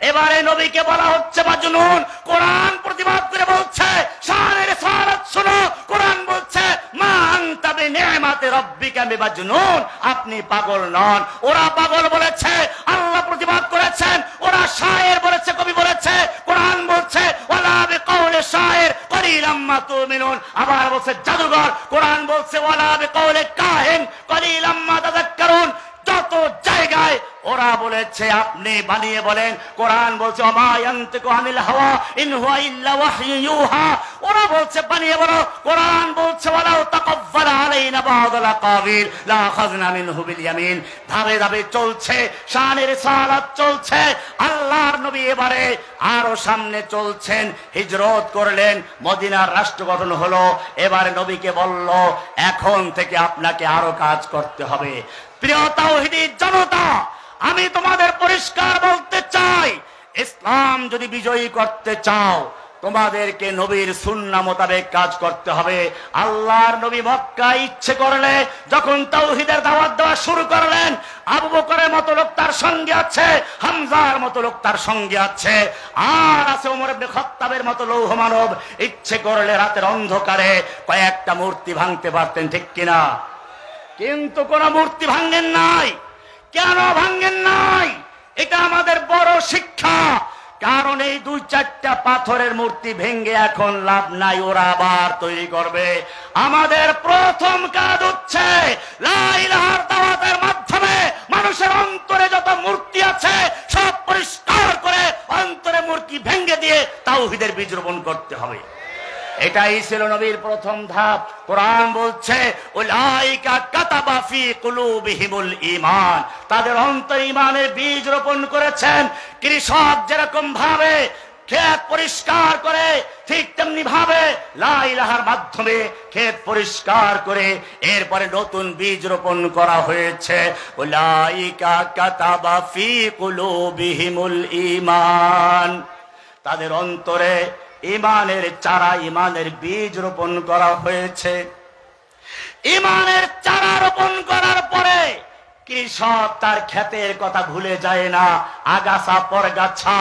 এবারে নবীকে বলা হচ্ছে মাজনুন। কোরআন প্রতিবাদ করে বলছে শানের সারাত শোনো। কোরআন বলছে মা আনতা বিনিআমাতি রাব্বিকা বিমাজনুন, আপনি পাগল নন। ওরা পাগল বলেছে, আল্লাহ প্রতিবাদ করেছেন। ওরা শায়ের বলেছে, কবি বলেছে। কোরআন বলছে ওয়ালা বিকাউলি শায়ের কলিলাম মা তুমিনুন। আবার বলছে জাদুঘর। কোরআন বলছে ওয়ালা বিকাউলি কাহিন কলিলাম মা তাযাক্কারুন। যত জায়গায় ওরা বলেছে আপনি বানিয়ে বলেন। কোরআন বলছে ওমা ইয়ানতিকু আনিল হাওয়া ইন হুয়া ইল্লা ওয়াহয়ু ইউহা। ওরা বলছে বানিয়ে বলো। কোরআন বলছে ওয়ালাউ তাকাফফালা আলাইনা বা'দাল আকাবির লা আখাযনা মিনহু বিল ইয়ামিন। ধাবে ধাবে চলছে, শানে রিসালাত চলছে। আল্লাহর নবী এবারে আরো সামনে চলছেন। হিজরত করলেন, মদিনার রাষ্ট্র গঠন হলো। এবারে নবীকে বলল এখন থেকে আপনাকে আরো কাজ করতে হবে। প্রিয় তাওহীদি জনতা, আমি তোমাদের পরিষ্কার বলতে চাই, ইসলাম যদি বিজয়ী করতে চাও তোমাদেরকে নবীর সুন্নাহ মোতাবেক কাজ করতে হবে। আল্লাহর নবী মক্কা ইচ্ছে করলে যখন তাওহীদের দাওয়াত দেওয়া শুরু করলেন, আবু বকরের মতো লোক তার সঙ্গে আছে, হামজার মতো লোক তার সঙ্গে আছে, আর আছে ওমর ইবনে খাত্তাবের মতো লৌহ মানব। ইচ্ছে করলে রাতের অন্ধকারে কয়েকটা মূর্তি ভাঙতে পারতেন, ঠিক কিনা? কিন্তু কোন মূর্তি ভাঙেন নাই। কেন ভাঙেন নাই? এটা আমাদের বড় শিক্ষা। কারণ এই 2-4টা পাথরের মূর্তি ভেঙ্গে এখন লাভ নাই, ওরা আবার তৈরি করবে। আমাদের প্রথম কাজ হচ্ছে লা ইলাহার দাওয়াতের মাধ্যমে মানুষের অন্তরে যত মূর্তি আছে সব পরিষ্কার করে অন্তরে মূর্তি ভেঙ্গে দিয়ে তাওহীদের বীজ রোপণ করতে হবে। এটাই ছিল নবীর প্রথম ধাপ। কোরআন বলছে উলাইকা কাতাবা ফি কুলুবিহিমুল ঈমান, তাদের অন্তরে ঈমানের বীজ রোপণ করেছেন। কৃষক যেরকম ভাবে ক্ষেত পরিষ্কার করে, ঠিক তেমনি ভাবে লা ইলাহার মাধ্যমে ক্ষেত পরিষ্কার করে এরপরে নতুন বীজ রোপণ করা হয়েছে। উলাইকা কাতাবা ফি কুলুবিহিমুল ঈমান, তাদের অন্তরে ইমানের চারা, ইমানের বীজ রোপণ করা হয়েছে। ইমানের চারা রোপণ করার পরে কৃষক তার ক্ষেতের কথা ভুলে যায় না। আগাছা পরগাছা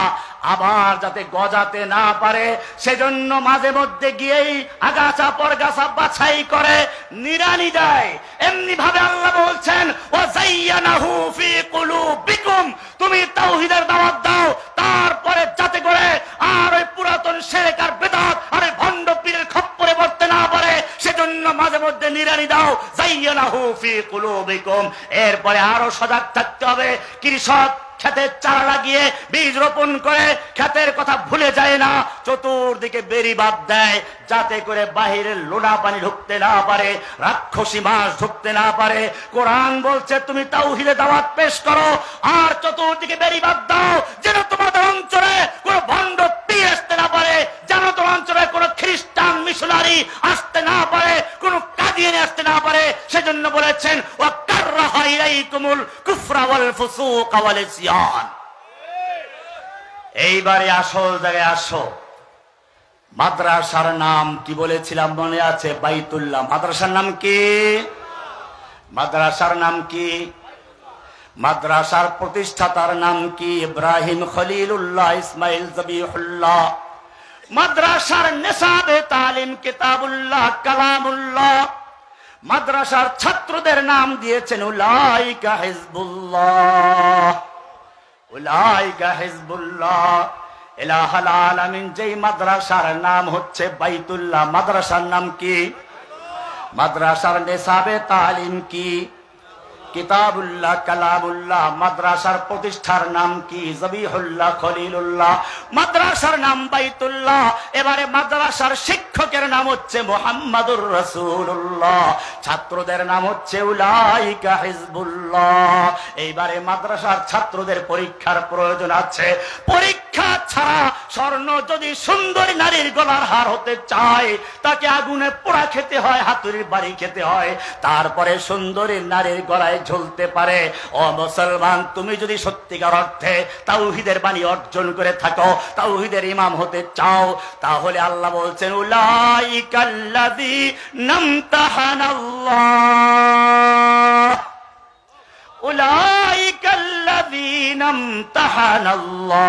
আবার যাতে গজাতে না পারে সেজন্য মাঝে মধ্যে গিয়েই আগাছা পরগাছা বাছাই করে নিরানি দেয়। এমনি ভাবে আল্লাহ বলছেন ওয়াযায়্যানাহু ফি কুলুবিকুম, তুমি তাওহীদের দাওয়াত দাও, তারপরে যাতে করে আর ওই পুরাতন শিরক আর বিদআত আর ভণ্ড পীরের খপ্পরে পড়তে না পারে সেজন্য মাঝে মধ্যে নিরানি দাও। যায়্যানাহু ফি কুলুবিকুম। এরপরে আরো সজাগ থাকতে হবে। কৃষক ক্ষেতের চারা লাগিয়ে বীজ রোপণ করে ক্ষেতের কথা ভুলে যায় না, চতুর্দিকে বেড়িবাঁধ দেয় যাতে করে বাহিরের লোনা পানি ঢুকতে না পারে, রাক্ষসী মাছ ঢুকতে না পারে। কোরআন বলছে তুমি তাওহীদে দাওয়াত পেশ করো আর চতুর্দিকে বেড়িবাঁধ দাও যেন তোমাদের অঞ্চলে কোনো ভণ্ড পীর আসতে না পারে, যেন তোমার অঞ্চলে কোনো খ্রিস্টান মিশনারি আসতে না পারে, কোনো কাদিয়ানি আসতে না পারে। সেজন্য বলেছেন ওয়াকাররাহা ইলাইকুমুল কুফরা ওয়াল ফুসুকা ওয়াল ইসয়ান। এইবারে আসল জায়গায় আসো। মাদ্রাসার নাম কি বলেছিলাম মনে আছে? বাইতুল্লাহ। মাদ্রাসার নাম কি? মাদ্রাসার নাম কি? মাদ্রাসার প্রতিষ্ঠাতার নাম কি? ইব্রাহিম খলিলুল্লাহ ইসমাইল জবিহুল্লাহ। মাদ্রাসার নিসাবে তালিম কিতাবুল্লাহ কালামুল্লাহ। মাদ্রাসার ছাত্রদের নাম দিয়েছেন উলাইকা হিজবুল্লাহ। উলাইকা হিজবুল্লাহ। ইলাহুল আলামিন যেই মাদ্রাসার নাম হচ্ছে বাইতুল্লাহ, মাদ্রাসার নাম কি? মাদ্রাসার নিসাবে তালিম কি? কিতাবুল্লাহ কালামুল্লাহ। মাদ্রাসার প্রতিষ্ঠার নাম কি? জবিহুল্লাহ খলিলুল্লাহ। মাদ্রাসার নাম বাইতুল্লাহ। এবারে মাদ্রাসার শিক্ষকের নাম হচ্ছে মুহাম্মাদুর রাসূলুল্লাহ, ছাত্রদের নাম হচ্ছে উলাইকা হিজবুল্লাহ। এইবারে মাদ্রাসার ছাত্রদের পরীক্ষার প্রয়োজন আছে। পরীক্ষা ছাড়া স্বর্ণ যদি সুন্দরী নারীর গলার হার হতে চায়, তাকে আগুনে পোড়া খেতে হয়, হাতুড়ির বাড়ি খেতে হয়, তারপরে সুন্দরী নারীর গলায় ঝুলতে পারে। ও মুসলমান, তুমি যদি সত্যিকার অর্থে তাওহীদের বাণী অর্জন করে থাকো, তাওহীদের ইমাম হতে চাও, তাহলে আল্লাহ বলছেন উলাইকাল্লাযীনা ইমতাহানাল্লাহ, উলাইকাল্লাযীনা ইমতাহানাল্লাহ।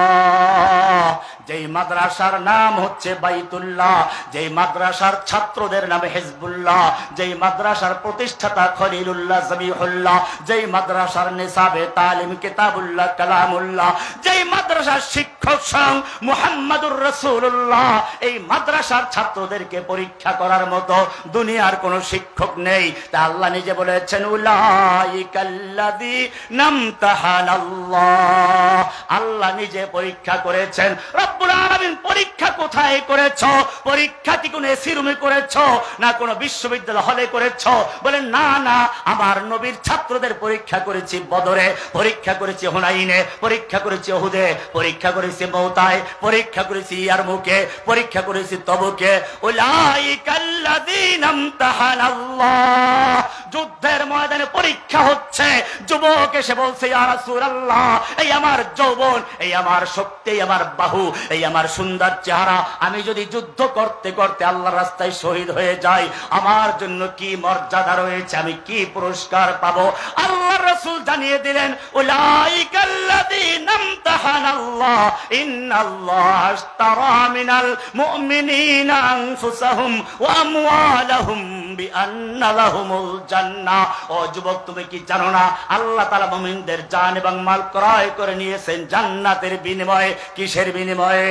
যেই মাদ্রাসার নাম হচ্ছে বাইতুল্লাহ, যেই মাদ্রাসার ছাত্রদের নাম হিজবুল্লাহ, যেই মাদ্রাসার প্রতিষ্ঠাতা খলিলুল্লাহ জবিহুল্লাহ, যেই মাদ্রাসার নিসাবে তালিম কিতাবুল্লাহ কালামুল্লাহ, যেই মাদ্রাসার শিক্ষক স্বয়ং মুহাম্মাদুর রাসূলুল্লাহ, এই মাদ্রাসার ছাত্রদেরকে পরীক্ষা করার মতো দুনিয়ার কোনো শিক্ষক নেই। তা আল্লাহ নিজে বলেছেন উলাইকাল্লাযীনা ইমতাহানাল্লাহ। আল্লাহ নিজে পরীক্ষা করেছেন। রব্বুল আলামিন পরীক্ষা কোথায় করেছো? পরীক্ষা কি কোন এসি রুমে করেছো, না কোন বিশ্ববিদ্যালয় হলে করেছো? বলেন না না, আমার নবীর ছাত্রদের পরীক্ষা করেছি বদরে, পরীক্ষা করেছি হুনাইনে, পরীক্ষা করেছি উহুদে, পরীক্ষা করেছি মওতায়, পরীক্ষা করেছি ইয়ারমুকে, পরীক্ষা করেছি তবুকে। উলাইকাল্লাযীনা ইমতাহানাল্লাহ। যুদ্ধের ময়দানে পরীক্ষা হচ্ছে, যুবক এসে বলছে ইয়া রাসূলুল্লাহ, এই আমার যৌবন, এই আমার শক্তি, এই আমার বাহু, এই আমার সুন্দর চেহারা, আমি যদি যুদ্ধ করতে করতে আল্লাহর রাস্তায় শহীদ হয়ে যাই, আমার জন্য কি মর্যাদা রয়েছে, আমি কি পুরস্কার পাবো? আল্লাহর রাসূল জানিয়ে দিলেন উলাইকাল্লাযীনা ইমতাহানাল্লাহ, ইন্নাল্লাহা আশতারা মিনাল মুমিনিনা আনফুসাহুম ওয়া আমওয়ালাহুম বিআন্না লাহুমুল জান্নাহ। ও যুবক, তুমি কি জানো না আল্লাহ তাআলা মুমিনদের জান এবং মাল ক্রয় করে নিয়েছেন জান্নাতের বিনিময়ে? কিসের বিনিময়ে?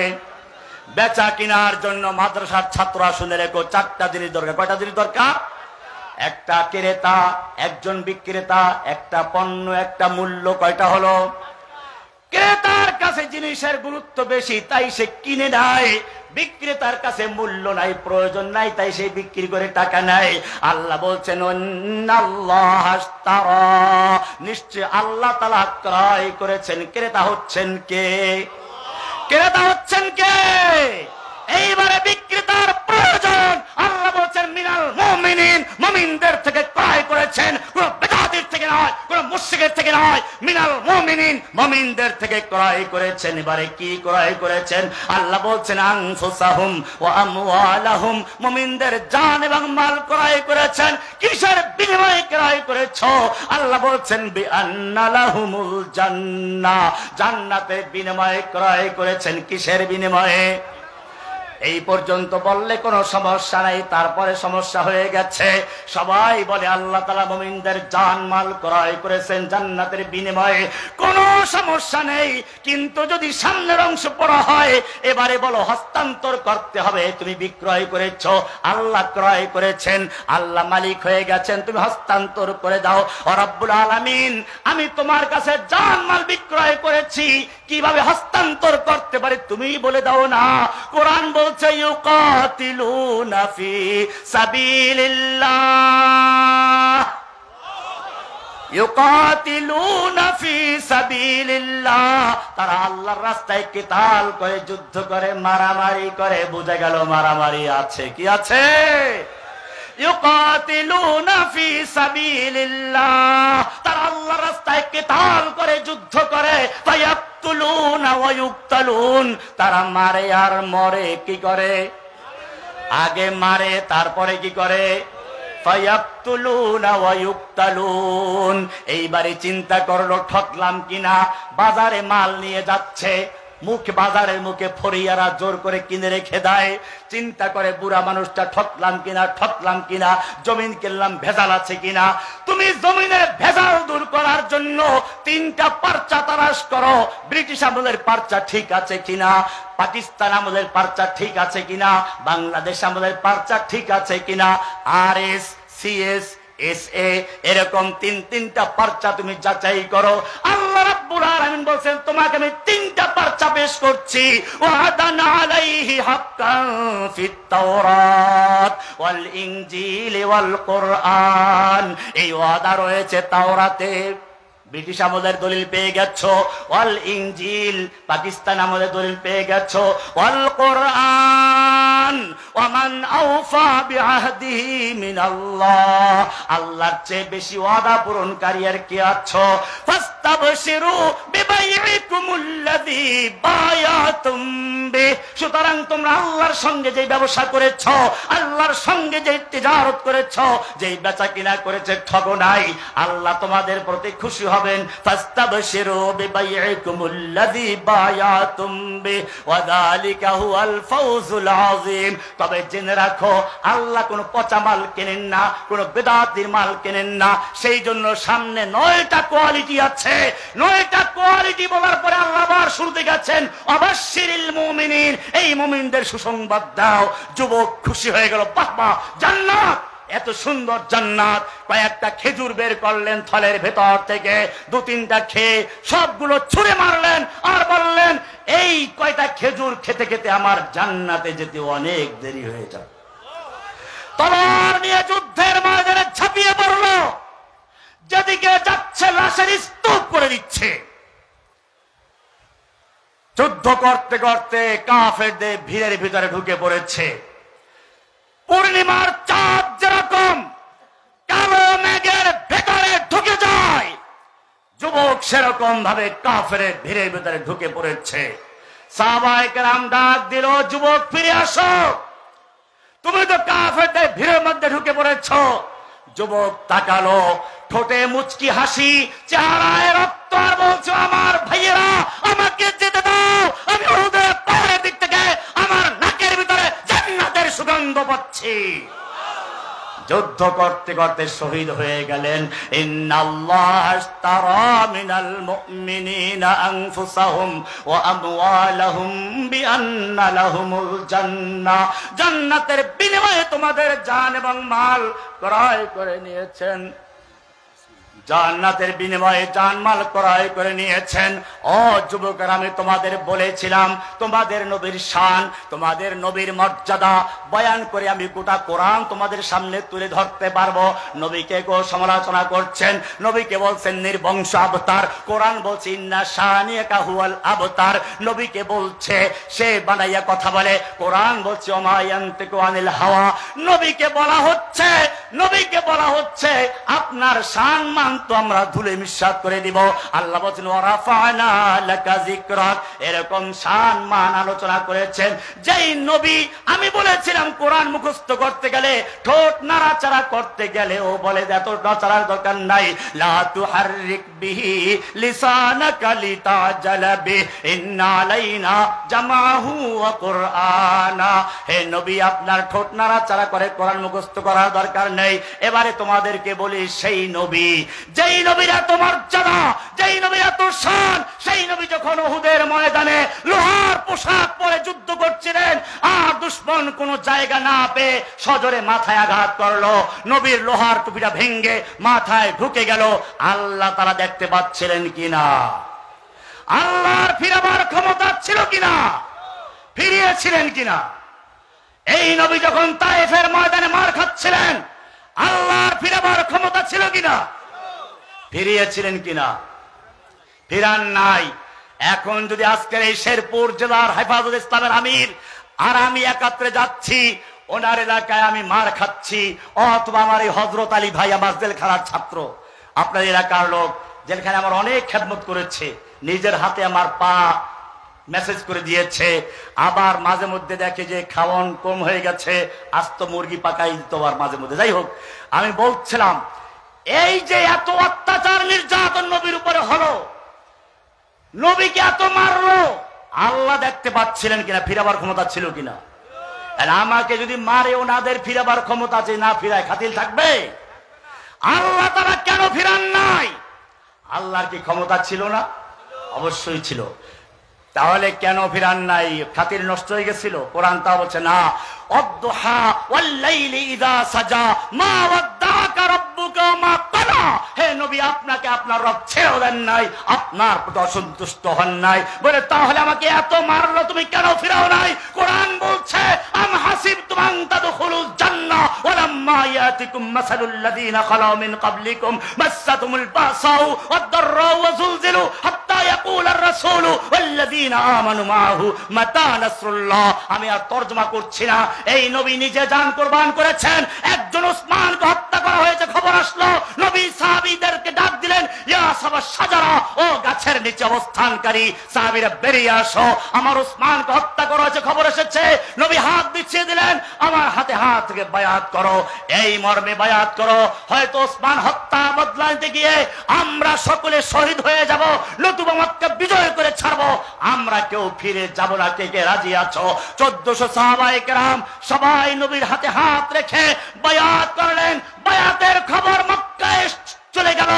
বেচা কিনার জন্য মাদ্রাসার ছাত্ররা শুনে রেখো, চারটা জিনিস দরকার। কয়টা জিনিস দরকার? একটা ক্রেতা, একজন বিক্রেতা, একটা পণ্য, একটা মূল্য। কয়টা হলো? ক্রেতার কাছে জিনিসের গুরুত্ব বেশি, তাই সে কিনে নেয়। বিক্রেতার কাছে মূল্য নাই, প্রয়োজন নাই, তাই সে বিক্রি করে টাকা নেয়। আল্লাহ বলছেন ইন্নাল্লাহা আশতারা, নিশ্চয় আল্লাহ তাআলা ক্রয় করেছেন। ক্রেতা হচ্ছেন কে? ক্রেতা হচ্ছেন কে? এইবারে বিক্রেতার প্রয়োজন। আল্লাহ বলছেন মিনাল মুমিনিন, মুমিনদের থেকে ক্রয় করেছেন, কোন বেদাতীর থেকে নয়, কোন মুশরিকের থেকে নয়। মিনাল মুমিনিন, মুমিনদের থেকে ক্রয় করেছেন। এবারে কি ক্রয় করেছেন? আল্লাহ বলছেন আনফুসাহুম ওয়া আমওয়ালাহুম, মুমিনদের জান এবং মাল ক্রয় করেছেন। কিসের বিনিময়ে ক্রয় করেছো? আল্লাহ বলছেন বিআন্না লাহুমুল জান্নাহ, জান্নাতের বিনিময়ে ক্রয় করেছেন। কিসের বিনিময়ে? এই পর্যন্ত বললে কোনো সমস্যা নাই, তারপরে সমস্যা হয়ে গেছে। সবাই বলে আল্লাহ তাআলা মুমিনদের জান মাল ক্রয় করেছেন জান্নাতের বিনিময়ে, কোনো সমস্যা নেই। কিন্তু যদি সামনের অংশ পড়া হয়, এবারে বলো হস্তান্তর করতে হবে। তুমি বিক্রয় করেছো, আল্লাহ ক্রয় করেছেন, আল্লাহ মালিক হয়ে গেছেন, তুমি হস্তান্তর করে দাও। ও রব্বুল আলামিন, আমি তোমার কাছে জান মাল বিক্রয় করেছি, কিভাবে হস্তান্তর করতে পারি তুমি বলে দাও না। কোরআন বলছে ইউকাতিলুনা ফি সাবিলিল্লাহ, ইউকাতিলুনা ফি সাবিলিল্লাহ, তারা আল্লাহর রাস্তায় কিতাল করে, যুদ্ধ করে, মারামারি করে। বুঝা গেল মারামারি আছে, কি আছে? ইউকাতিলুনা ফি সাবিলিল্লাহ, তারা আল্লাহর রাস্তায় কিতাল করে, যুদ্ধ করে। ফায়াকতুলুনা ওয়া ইউকতালুন, তারা মারে আর মরে। কি করে? আগে মারে, তারপরে কি করে? ফায়াকতুলুনা ওয়া ইউকতালুন। এইবারে চিন্তা করলো ঠকলাম কিনা। বাজারে মাল নিয়ে যাচ্ছে, বাজারের মুখে ফরিয়ারা জোর করে কিনে রেখে দেয়। চিন্তা করে বুড়া মানুষটা ঠকলাম কিনা, ঠকলাম কিনা, জমিন কিনলাম ভেজাল আছে কিনা। তুমি জমিনের ভেজাল দূর করার জন্য 3টা পার্চা তালাশ করো। ব্রিটিশ আমলের পার্চা ঠিক আছে কিনা, পাকিস্তান আমলের পার্চা ঠিক আছে কিনা, বাংলাদেশ আমলের পার্চা ঠিক আছে কিনা, RS, CS, SA এরকম তিনটা পর্চা তুমি যাচাই করো। আল্লাহ রাব্বুল আলামিন বলেন তোমাকে আমি 3টা পর্চা পেশ করছি। ওয়াদান আলাইহি হাক্কান ফিত তাওরাত ওয়াল ইনজিল ওয়াল কুরআন। এই ওয়াদা রয়েছে তাওরাতে, ব্রিটিশ আমলের দলিল পেয়ে গেছো, ওয়াল ইনজিল পাকিস্তান আমলের দলিল পেয়ে গেছো, ওয়াল কুরআন ওয়ামান আওফা বিআহদিহি মিনাল্লাহ। আল্লাহর চেয়ে বেশি ওয়াদা পূরণকারী আর কে আছো? ফাস্তাবশিরু বিবাইইকুমুল্লাযী বায়াতুম বিহি। সুতরাং তোমরা আল্লাহর সঙ্গে যে ব্যবসা করেছো, আল্লাহর সঙ্গে যে তিজারত করেছো, যে বেচা কিনা করেছে, ঠগো নাই, আল্লাহ তোমাদের প্রতি খুশি হবেন। ফাস্তাবশিরু বিবাইইকুমুল্লাযী বায়াতুম বিহি ওয়া যালিকা হুয়াল ফাওজুল আযীম। তবে জেনে রাখো আল্লাহ কোনো পচা মাল কেনেন না, কোনো বেদাতির মাল কেনেন না। সেই জন্য সামনে 9টা কোয়ালিটি আছে। 9টা কোয়ালিটি বলার পরে আল্লাহ আবার শুরুতে গেছেন অবাশশিরিল মুমিনিন, এই মুমিনদের সুসংবাদ দাও। যুবক খুশি হয়ে গেল, বাহ বাহ, জান্নাত, এত সুন্দর জান্নাত। কয়েকটা খেজুর বের করলেন থলের ভেতর থেকে, 2-3টা খেয়ে সবগুলো ছুঁড়ে মারলেন আর বললেন এই কয়টা খেজুর খেতে খেতে আমার জান্নাতে যেতে অনেক দেরি হয়ে যাবে। তলোয়ার নিয়ে যুদ্ধের ময়দানে ঝাঁপিয়ে পড়ল, যেদিকে যাচ্ছে লাশের স্তূপ করে দিচ্ছে। যুদ্ধ করতে করতে কাফেরদের ভিড়ের ভিতরে ঢুকে পড়েছে। পূর্ণিমার চাঁদ যেরকম কালো মেঘের ভেতরে ঢুকে যায়, যুবক সেরকম ভাবে কাফেরের ভিড়ের ভিতরে ঢুকে পড়েছে। সাহাবায়ে কেরাম ডাক দিল, যুবক ফিরে আসো, তুমি তো কাফেরদের ভিড়ের মধ্যে ঢুকে পড়েছ। যুবক তাকালো, ঠোঁটে মুচকি হাসি, চেহারায় রক্ত, আর বলছো আমার ভাইয়েরা আমাকে যেতে দাও, আমি উহুদের পাহাড়ের দিক থেকে আমার নাকের ভিতরে জান্নাতের সুগন্ধ পাচ্ছি। যুদ্ধ করতে করতে শহীদ হয়ে গেলেন। ইন্নাল্লাহ আশতারা মিনাল মুমিনিনা আনফুসাহুম ওয়া আমওয়ালাহুম বিআন্না লাহুমুল জান্নাহ। জান্নাতের বিনিময়ে তোমাদের জান এবং মাল ক্রয় করে নিয়েছেন। জান্নাতের বিনিময়ে জানমাল ক্রয় করে নিয়েছেন। ও যুবকেরা, আমি তোমাদের বলেছিলাম তোমাদের নবীর শান, তোমাদের নবীর মর্যাদা বয়ান করে আমি গোটা কোরআন তোমাদের সামনে তুলে ধরতে পারবো। নবীকে গো সমালোচনা করছেন, নবীকে বলছেন নির্বংশ আবতার, কোরআন বলছে ইন্না শানিয়াকা হুয়াল আবতার। নবীকে বলছে সে বানাইয়া কথা বলে, কোরআন বলছে ওমা ইয়ানতিকু আনিল হাওয়া। নবীকে বলা হচ্ছে আপনার শান মান তো আমরা ধুলে মিশাত করে দিব। আল্লাহ বলেন ওয়ারাফা'না লাকা যিকরাক। এরকম শান মান আলোচনা করেছেন যেই নবী আমি বলেছিলাম কোরআন মুখস্থ করতে গেলে, ঠোঁট নাড়াচাড়া করতে গেলে ও বলে এত নাড়াচাড়ার দরকার নাই। লা তুহাররিক বিহি লিসানাকা লিতাজালা বিহি ইন্না আলাইনা জামাহু ওয়া কুরআনা। হে নবী, আপনার ঠোঁট নাড়াচাড়া করে কোরআন মুখস্থ করার দরকার নেই। এবারে তোমাদেরকে বলি, সেই নবী, যেই নবীর এত মর্যাদা, যেই নবীর এত শান, সেই নবী যখন উহুদের ময়দানে লোহার পোশাক পরে যুদ্ধ করছিলেন আর দুশমন কোন জায়গা না পেয়ে সজোরে মাথায় আঘাত করলো, নবীর লোহার টুপিটা ভেঙ্গে মাথায় ঢুকে গেল। আল্লাহ তারা দেখতে পাচ্ছিলেন কিনা? আল্লাহর ফিরাবার ক্ষমতা ছিল কিনা? ফিরিয়েছিলেন কিনা? এই নবী যখন তায়েফের ময়দানে মার খাচ্ছিলেন, আল্লাহর ফিরাবার ক্ষমতা ছিল কিনা? ফিরিয়েছিলেন কিনা? ফিরান নাই। এখন যদি আজকের এই শেরপুর জেলার হেফাজত ইসলামের আমির আর আমি একাত্রে যাচ্ছি, ওনার এলাকায় আমি মার খাচ্ছি, অথবা আমার এই হযরত আলী ভাই আমার জেলখানার ছাত্র, আপনার এলাকার লোক, জেলখানে আমার অনেক খেদমত করেছে, নিজের হাতে আমার পা মেসেজ করে দিয়েছে, আবার মাঝে মধ্যে দেখে যে খাওয়ান কম হয়ে গেছে, আস্ত মুরগি পাকাই দিত আর মাঝে মধ্যে। যাই হোক, আমি বলছিলাম এই যে এত অত্যাচার নির্যাতন নবীর উপরে হলো, নবীকে এত মারলো, আল্লাহ দেখতে পাচ্ছিলেন কিনা? ফিরাবার ক্ষমতা ছিল কিনা? আমাকে যদি মারে ওনাদের ফিরাবার ক্ষমতা আছে, না ফিরায় খাতিল থাকবে? আল্লাহ তারা কেন ফিরান নাই? আল্লাহর কি ক্ষমতা ছিল না? অবশ্যই ছিল। তাহলে কেন ফিরান নাই? খাতির নষ্ট হয়ে গেছিল? কোরআন তা বলছে না, অদ্দুহা ওয়াল লাইলি ইযা সাজা মা ওয়াদ্দাকা রাব্বুকা আপনাকে আপনার রব ছেড়েও দেন নাই, আপনার প্রতি অসন্তুষ্ট হন নাই, বলে তাহলে আমাকে এত মারলো তুমি কেন ফিরাও নাই? কোরআন বলছে আম হাসিবতুম আন তাদখুলুল জান্নাহ ওয়ালাম্মা ইয়াতিকুম মাসালুল লাযিনা খালাউ মিন ক্বাবলিকুম মাসাতুমুল বাসাউ ওয়াদ-দাররাউ ওয়া যুলজিলু হাত্তা ইয়াকুলার রাসূলু ওয়াল্লাযিনা আমানু মাআহু মাতা নাসরুল্লাহ। আমি আর তরজমা করছি না। এই নবী নিজে জান কুরবান করেছেন। একজন ওসমানকে হত্যা করা হয়েছে, খবর আসলো, নবী সাহাবীদেরকে ডাক দিলেন, ইয়া সাবা শাজারা, ও গাছের নিচে অবস্থানকারী সাহাবীরা বেরিয়ে আসো, আমার ওসমানকে হত্যা করা হয়েছে, খবর এসেছে। নবী হাত বিছিয়ে দিলেন, আমার হাতে হাত থেকে বায়াত করো, এই মর্মে বায়াত করো, হয়তো ওসমান হত্যা বদলা নিতে গিয়ে আমরা সকলে শহীদ হয়ে যাব, নতুবা মক্কা বিজয় করে ছাড়বো, আমরা কেউ ফিরে যাব না। কে কে রাজি আছো? 1400 সাহাবায়ে কেরাম সবাই নবীর হাতে হাত রেখে বায়াত করলেন। বায়াতের খবর মক্কায় চলে গেল,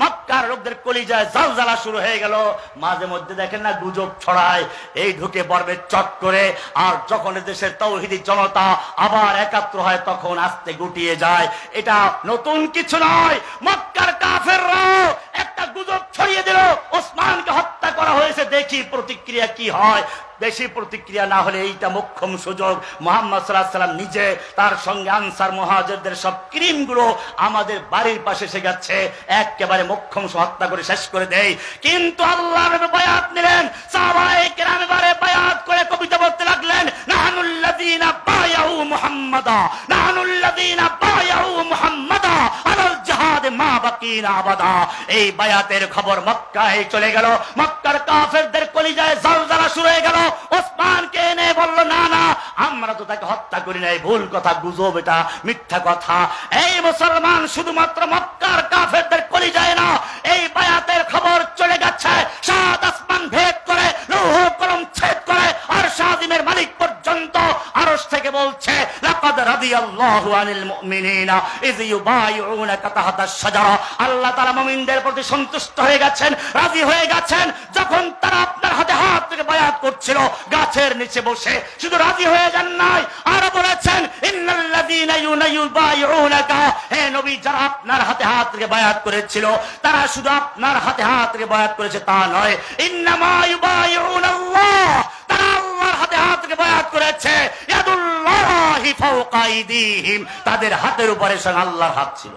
মক্কার লোকদের কলিজায় জালজালা শুরু হয়ে গেল। মাঝে মধ্যে দেখেন না গুজব ছড়ায়, এই ঢুকে পড়বে চট করে, আর যখন দেশের তাওহীদি জনতা আবার একাত্র হয় তখন আস্তে গুটিয়ে যায়। এটা নতুন কিছু নয়। মক্কার কাফেররাও একটা গুজব ছড়িয়ে দিল, ওসমানকে হত্যা করা হয়েছে, দেখি প্রতিক্রিয়া কি হয়। বেশি প্রতিক্রিয়া না হলে এইটা মোক্ষম সুযোগ। মুহাম্মদ সাল্লাল্লাহু আলাইহি ওয়াসাল্লাম নিজে তার সঙ্গে আনসার মুহাজিরদের সব ক্রিমগুলো আমাদের বাড়ির পাশে এসে গেছে, একেবারে মোক্ষম হত্যা করে শেষ করে দেয়। কিন্তু আল্লাহর নবী বায়াত নিলেন, সাহাবায়ে কেরাম এবারে বায়াত করে কবিতা বলতে লাগলেন, নাহানুল্লাযীনা বায়াউ মুহাম্মাদা, নাহানুল্লাযীনা বায়াউ মুহাম্মাদা আলাল জিহাদ মা বাকিনা আবাদা। এই বায়াতের খবর মক্কায় চলে গেল, মক্কার কাফেরদের কলিজায় জালজালা শুরু হয়ে গেল। ওসমানকে এনে বলল, না না, আমরা তো তাকে হত্যা করি নাই, ভুল কথা, গুজব, এটা মিথ্যা কথা। এই মুসলমান শুধুমাত্র মক্কার কাফেরদের কলিজায় না, এই বায়াতের খবর চলে গেছে সাত আসমান ভেদ করে, লৌহ কলম ছেদ করে, আর শাদিমের মালিক পর্যন্ত আরশ থেকে বলছে, লাকাদ রাদিয়াল্লাহু আনিল মুমিনিনা ইয ইউবাইউনাকা তাহতাশ শাজারা। আল্লাহ তাআলা মুমিনদের প্রতি সন্তুষ্ট হয়ে গেছেন, রাজি হয়ে গেছেন, যখন তারা আপনার হাতে হাত থেকে বায়াত করছিল গাছের নিচে বসে। শুধু রাজি হয়ে যান নাই, আর বলেছেন, ইন্নাল্লাযীনা ইউবাইউনাকা, হে নবী, যারা আপনার হাতে হাত থেকে বায়াত করেছিল তারা শুধু আপনার হাতে হাত থেকে বায়াত করেছে তা নয়, ইন্নামা ইউবাইউনাল্লাহ, তারা আল্লাহর হাতে হাত থেকে বায়াত করেছে। ইয়াদুল্লাহি ফাওকা আইদিহিম, তাদের হাতের উপরে স্বয়ং আল্লাহর হাত ছিল।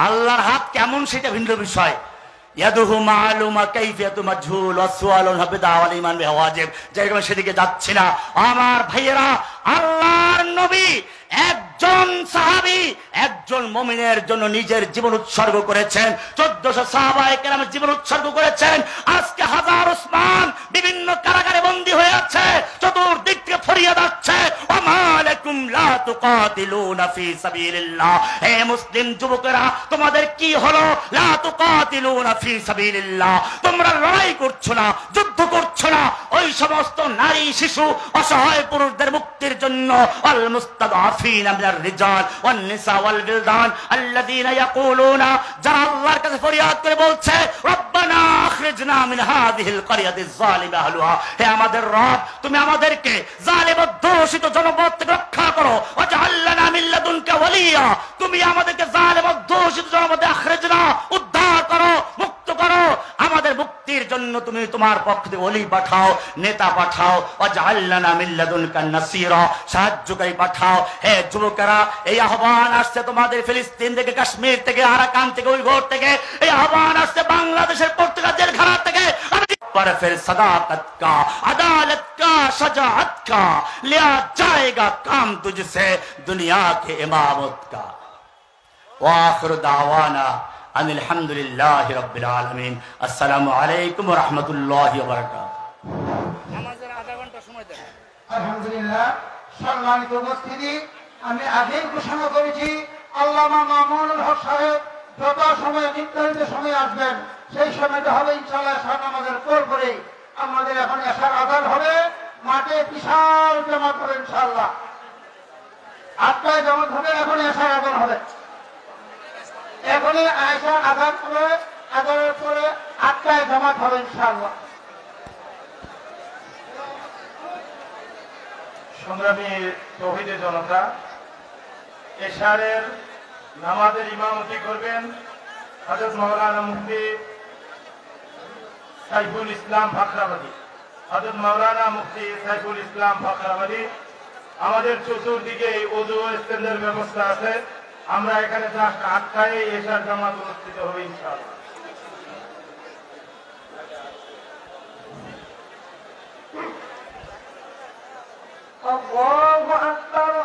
আল্লাহর হাত কেমন সেটা ভিন্ন বিষয়। ইয়াদুহু মালুমা কাইফিয়াতু মাজহুল ওয়া সুআলুন বিদআ ওয়াল ঈমান বিহি ওয়াজিব। যেরকম সেদিকে যাচ্ছি না আমার ভাইয়েরা, আল্লাহর নবী একজন সাহাবী, একজন মুমিনের জন্য নিজের জীবন উৎসর্গ করেছেন। 1400 সাহাবায়ে কেরামের জীবন উৎসর্গ করেছেন। আজকে হাজার ওসমান বিভিন্ন কারাগারে বন্দী হয়ে আছে, চতুর্দিক থেকে ফরিয়াদ আসছে, ওমা লাকুম লা তুকাতিলুনা ফি সাবিলিল্লাহ। হে মুসলিম যুবকেরা, তোমাদের কি হলো? লা তুকাতিলুনা ফি সাবিলিল্লাহ, তোমরা লড়াই করছো না, যুদ্ধ করছো না ওই সমস্ত নারী, শিশু, অসহায় পুরুষদের মুক্তির জন্য। আল মুস্তাদআফিনা মিনার রিজাল ওয়ান নিসা ওয়াল বিলদান আল্লাযীনা ইয়াকুলুনা, যারা আল্লাহর কাছে ফরিয়াদ করে বলছে, রব্বানা আখরিজনা মিন হাযিহিল ক্বরিয়াতিজ যালিমা আহলুহা, হে আমাদের রব, তুমি আমাদেরকে জালিম অধ্যুষিত জনপদ থেকে রক্ষা করো। ওয়াজআল লানা মিন লাদুনকা ওয়ালিয়া, তুমি আমাদেরকে জালিম অধ্যুষিত জনপদ থেকে আখরিজনা, উদ্ধার করো, মুক্ত করো। আমাদের মুক্তির জন্য তুমি তোমার পক্ষ থেকে ওলি পাঠাও, নেতা পাঠাও। ওয়াজআল লানা মিন লাদুনকা নাসীরা, সাহায্যকারী পাঠাও। হে যুবকেরা, এই আহ্বান আসছে তোমাদের ফিলিস্তিন থেকে, কাশ্মীর থেকে, আরাকান থেকে, উইঘুর থেকে, এই আহ্বান আসছে বাংলাদেশের প্রত্যেকটা জেলখানা থেকে। पर फिर सदाकत का, अदालत का, शजाअत का लिया जाएगा काम तुझसे दुनिया के इमामत का। वाखिर दावाना अनिल हम्दुलिल्लाहि रब्बिल आलमीन। अस्सलामु अलैकुम व रहमतुल्लाहि व बाराकातुहू। আমাদের আধা ঘন্টা সময় দেন। আলহামদুলিল্লাহ, সম্মানিত উপস্থিতি, আমি আগেই ঘোষণা করেছি আল্লামা মামুনুল হক সাহেব যত সময় নির্ধারিত সময় আসবেন সেই সময়টা হবে ইনশাআল্লাহ এশার নামাজের পর পরে। আমাদের এখন এশার আযান হবে, মাঠে বিশাল জামাত হবে ইনশাআল্লাহ। 8টায় জামাত হবে, এখন এশার আযান হবে। এখনই এশার আযান হবে, আযানের পরে 8টায় জামাত হবে ইনশাআল্লাহ। সংগ্রামী তৌহিদে জনতা, এশারের নামাজের ইমামতি করবেন হযরত মাওলানা মুফতি সাইফুল ইসলাম ফাখরাবাদী, হযরত মাওলানা মুফতি সাইফুল ইসলাম ফাখরাবাদী। আমাদের চতুর্দিকে ওযু ও ইস্তেঞ্জার ব্যবস্থা আছে। আমরা এখানে জাস্ট 8টায় এশার জামাত অনুষ্ঠিত হবে ইনশাআল্লাহ। আল্লাহু আকবার।